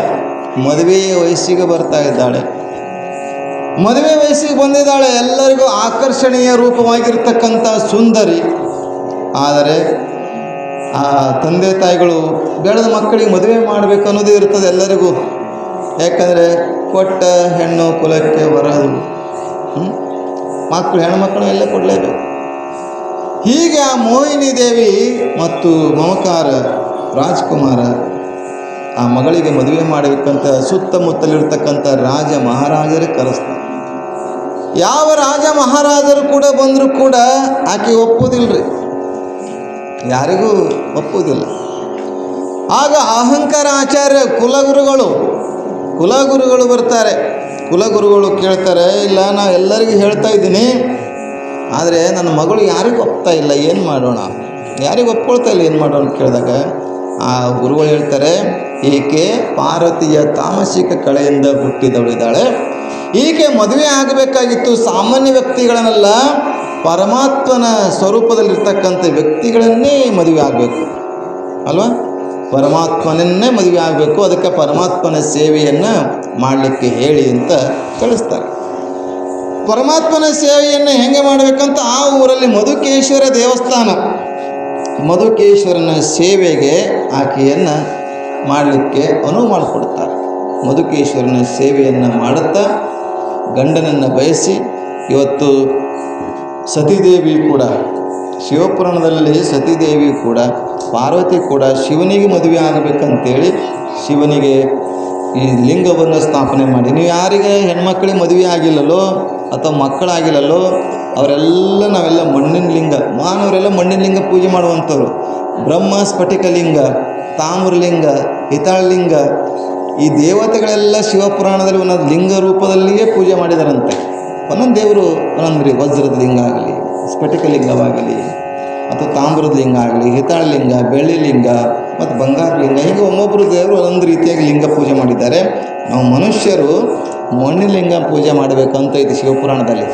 ಮದುವೆ ವಯಸ್ಸಿಗೆ ಬರ್ತಾ ಇದ್ದಾಳೆ. ಮದುವೆ ವಯಸ್ಸಿಗೆ ಬಂದಿದ್ದಾಳೆ, ಎಲ್ಲರಿಗೂ ಆಕರ್ಷಣೀಯ ರೂಪವಾಗಿರ್ತಕ್ಕಂಥ ಸುಂದರಿ. ಆದರೆ ಆ ತಂದೆ ತಾಯಿಗಳು ಬೆಳೆದ ಮಕ್ಕಳಿಗೆ ಮದುವೆ ಮಾಡಬೇಕು ಅನ್ನೋದು ಇರ್ತದೆ ಎಲ್ಲರಿಗೂ. ಯಾಕಂದರೆ ಕೊಟ್ಟ ಹೆಣ್ಣು ಕುಲಕ್ಕೆ ಬರೋದು, ಹೆಣ್ಮಕ್ಕಳು ಎಲ್ಲ ಕೊಡಲೇಬೇಕು. ಹೀಗೆ ಆ ಮೋಹಿನಿ ದೇವಿ ಮತ್ತು ಮಮಕಾರ ರಾಜ್ಕುಮಾರ ಆ ಮಗಳಿಗೆ ಮದುವೆ ಮಾಡಬೇಕಂತ ಸುತ್ತಮುತ್ತಲಿರ್ತಕ್ಕಂಥ ರಾಜ ಮಹಾರಾಜರೇ ಕರೆಸ್ತಾರೆ. ಯಾವ ರಾಜ ಮಹಾರಾಜರು ಕೂಡ ಬಂದರೂ ಕೂಡ ಆಕೆ ಒಪ್ಪುವುದಿಲ್ಲರಿ, ಯಾರಿಗೂ ಒಪ್ಪುವುದಿಲ್ಲ. ಆಗ ಅಹಂಕಾರ ಆಚಾರ್ಯ ಕುಲಗುರುಗಳು ಬರ್ತಾರೆ. ಕುಲಗುರುಗಳು ಕೇಳ್ತಾರೆ, ಇಲ್ಲ ನಾನು ಎಲ್ಲರಿಗೂ ಹೇಳ್ತಾ ಇದ್ದೀನಿ, ಆದರೆ ನನ್ನ ಮಗಳು ಯಾರಿಗೂ ಒಪ್ತಾ ಇಲ್ಲ, ಏನು ಮಾಡೋಣ, ಯಾರಿಗೂ ಒಪ್ಕೊಳ್ತಾ ಇಲ್ಲ, ಏನು ಮಾಡೋಣ ಕೇಳಿದಾಗ ಆ ಗುರುಗಳು ಹೇಳ್ತಾರೆ, ಈಕೆ ಪಾರ್ವತಿಯ ತಾಮಸಿಕ ಕಳೆಯಿಂದ ಹುಟ್ಟಿದವಳಿದ್ದಾಳೆ. ಈಕೆ ಮದುವೆ ಆಗಬೇಕಾಗಿತ್ತು ಸಾಮಾನ್ಯ ವ್ಯಕ್ತಿಗಳನ್ನೆಲ್ಲ, ಪರಮಾತ್ಮನ ಸ್ವರೂಪದಲ್ಲಿರ್ತಕ್ಕಂಥ ವ್ಯಕ್ತಿಗಳನ್ನೇ ಮದುವೆ ಆಗಬೇಕು ಅಲ್ವಾ? ಪರಮಾತ್ಮನನ್ನೇ ಮದುವೆ ಆಗಬೇಕು. ಅದಕ್ಕೆ ಪರಮಾತ್ಮನ ಸೇವೆಯನ್ನು ಮಾಡಲಿಕ್ಕೆ ಹೇಳಿ ಅಂತ ಕಳಿಸ್ತಾರೆ. ಪರಮಾತ್ಮನ ಸೇವೆಯನ್ನು ಹೆಂಗೆ ಮಾಡಬೇಕಂತ ಆ ಊರಲ್ಲಿ ಮಧುಕೇಶ್ವರ ದೇವಸ್ಥಾನ, ಮಧುಕೇಶ್ವರನ ಸೇವೆಗೆ ಆಕೆಯನ್ನು ಮಾಡಲಿಕ್ಕೆ ಅನುವು ಮಾಡಿಕೊಡ್ತಾರೆ. ಮಧುಕೇಶ್ವರನ ಸೇವೆಯನ್ನು ಮಾಡುತ್ತಾ ಗಂಡನನ್ನು ಬಯಸಿ, ಇವತ್ತು ಸತೀದೇವಿ ಕೂಡ ಶಿವಪುರಾಣದಲ್ಲಿ ಸತೀದೇವಿ ಕೂಡ ಪಾರ್ವತಿ ಕೂಡ ಶಿವನಿಗೆ ಮದುವೆ ಆಗಬೇಕಂತೇಳಿ ಶಿವನಿಗೆ ಈ ಲಿಂಗವನ್ನು ಸ್ಥಾಪನೆ ಮಾಡಿ, ನೀವು ಯಾರಿಗೆ ಹೆಣ್ಮಕ್ಳಿಗೆ ಮದುವೆ ಆಗಿಲ್ಲಲ್ಲೋ ಅಥವಾ ಮಕ್ಕಳಾಗಿಲ್ಲಲ್ಲೋ ಅವರೆಲ್ಲ ನಾವೆಲ್ಲ ಮಣ್ಣಿನ ಲಿಂಗ, ಮಾನವರೆಲ್ಲ ಮಣ್ಣಿನ ಲಿಂಗ ಪೂಜೆ ಮಾಡುವಂಥವ್ರು. ಬ್ರಹ್ಮ ಸ್ಫಟಿಕಲಿಂಗ, ತಾಮ್ರಲಿಂಗ, ಹಿತಾಳಲಿಂಗ, ಈ ದೇವತೆಗಳೆಲ್ಲ ಶಿವಪುರಾಣದಲ್ಲಿ ಒಂದೊಂದು ಲಿಂಗ ರೂಪದಲ್ಲಿಯೇ ಪೂಜೆ ಮಾಡಿದಾರಂತೆ. ಒಂದೊಂದು ದೇವರು ಒಂದೊಂದ್ರಿ, ವಜ್ರದ ಲಿಂಗ ಆಗಲಿ, ಸ್ಫಟಿಕ ಲಿಂಗವಾಗಲಿ, ಅಥವಾ ತಾಮ್ರದ ಲಿಂಗ ಆಗಲಿ, ಹಿತಾಳ ಲಿಂಗ, ಬೆಳ್ಳಿ ಲಿಂಗ ಮತ್ತು ಬಂಗಾರ ಲಿಂಗ, ಹೀಗೆ ಒಮ್ಮೊಬ್ಬರು ದೇವರು ಒಂದೊಂದು ರೀತಿಯಾಗಿ ಲಿಂಗ ಪೂಜೆ ಮಾಡಿದ್ದಾರೆ. ನಾವು ಮನುಷ್ಯರು ಮಣ್ಣಿನ ಲಿಂಗ ಪೂಜೆ ಮಾಡಬೇಕಂತ ಇದೆ ಶಿವಪುರಾಣದಲ್ಲಿ.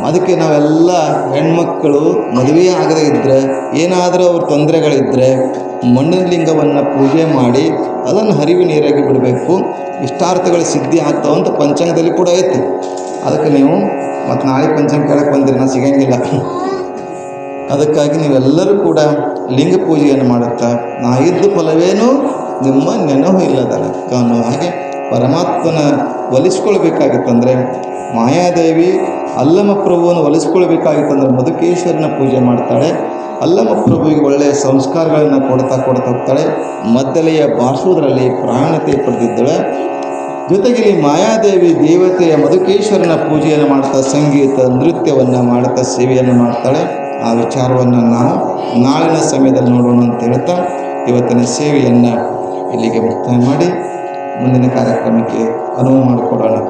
ಅದಕ್ಕೆ ನಾವೆಲ್ಲ ಹೆಣ್ಮಕ್ಕಳು ಮದುವೆ ಆಗದೇ ಇದ್ದರೆ, ಏನಾದರೂ ಅವ್ರ ತೊಂದರೆಗಳಿದ್ದರೆ ಮಣ್ಣಿನ ಲಿಂಗವನ್ನು ಪೂಜೆ ಮಾಡಿ ಅದನ್ನು ಹರಿವು ನೀರಾಗಿ ಬಿಡಬೇಕು, ಇಷ್ಟಾರ್ಥಗಳು ಸಿದ್ಧಿ ಆಗ್ತಾವಂತ ಪಂಚಾಂಗದಲ್ಲಿ ಕೂಡ ಐತಿ. ಅದಕ್ಕೆ ನೀವು ಮತ್ತು ನಾಳೆ ಪಂಚಾಂಗ ಕೇಳಕ್ಕೆ ಬಂದಿರಿ, ನಾನು ಸಿಗಂಗಿಲ್ಲ. ಅದಕ್ಕಾಗಿ ನೀವೆಲ್ಲರೂ ಕೂಡ ಲಿಂಗ ಪೂಜೆಯನ್ನು ಮಾಡುತ್ತಾ, ನಾ ಇದ್ದು ಫಲವೇನು ನಿಮ್ಮ ನೆನಹು ಇಲ್ಲದಕ್ಕ ಅನ್ನೋ ಹಾಗೆ ಪರಮಾತ್ಮನ ಒಲಿಸ್ಕೊಳ್ಬೇಕಾಗಿತ್ತಂದರೆ ಮಾಯಾದೇವಿ ಅಲ್ಲಮ ಪ್ರಭುವನ್ನು ಒಲಿಸ್ಕೊಳ್ಬೇಕಾಗಿತ್ತಂದ್ರೆ ಮಧುಕೇಶ್ವರನ ಪೂಜೆ ಮಾಡ್ತಾಳೆ. ಅಲ್ಲಮ ಪ್ರಭುವಿಗೆ ಒಳ್ಳೆಯ ಸಂಸ್ಕಾರಗಳನ್ನು ಕೊಡ್ತಾ ಹೋಗ್ತಾಳೆ. ಮದ್ದಲೆಯ ಬಾರಿಸೋದ್ರಲ್ಲಿ ಪ್ರಾಣತೆ ಪಡೆದಿದ್ದಳೆ. ಜೊತೆಗೆ ಇಲ್ಲಿ ಮಾಯಾದೇವಿ ದೇವತೆಯ ಮಧುಕೇಶ್ವರನ ಪೂಜೆಯನ್ನು ಮಾಡ್ತಾ ಸಂಗೀತ ನೃತ್ಯವನ್ನು ಮಾಡ್ತಾ ಸೇವೆಯನ್ನು ಮಾಡ್ತಾಳೆ. ಆ ವಿಚಾರವನ್ನು ನಾವು ನಾಳಿನ ಸಮಯದಲ್ಲಿ ನೋಡೋಣ ಅಂತ ಹೇಳ್ತಾ ಇವತ್ತಿನ ಸೇವೆಯನ್ನು ಇಲ್ಲಿಗೆ ಮುಕ್ತಾಯ ಮಾಡಿ ಮುಂದಿನ ಕಾರ್ಯಕ್ರಮಕ್ಕೆ ಅನುವು ಮಾಡಿಕೊಡೋಣ.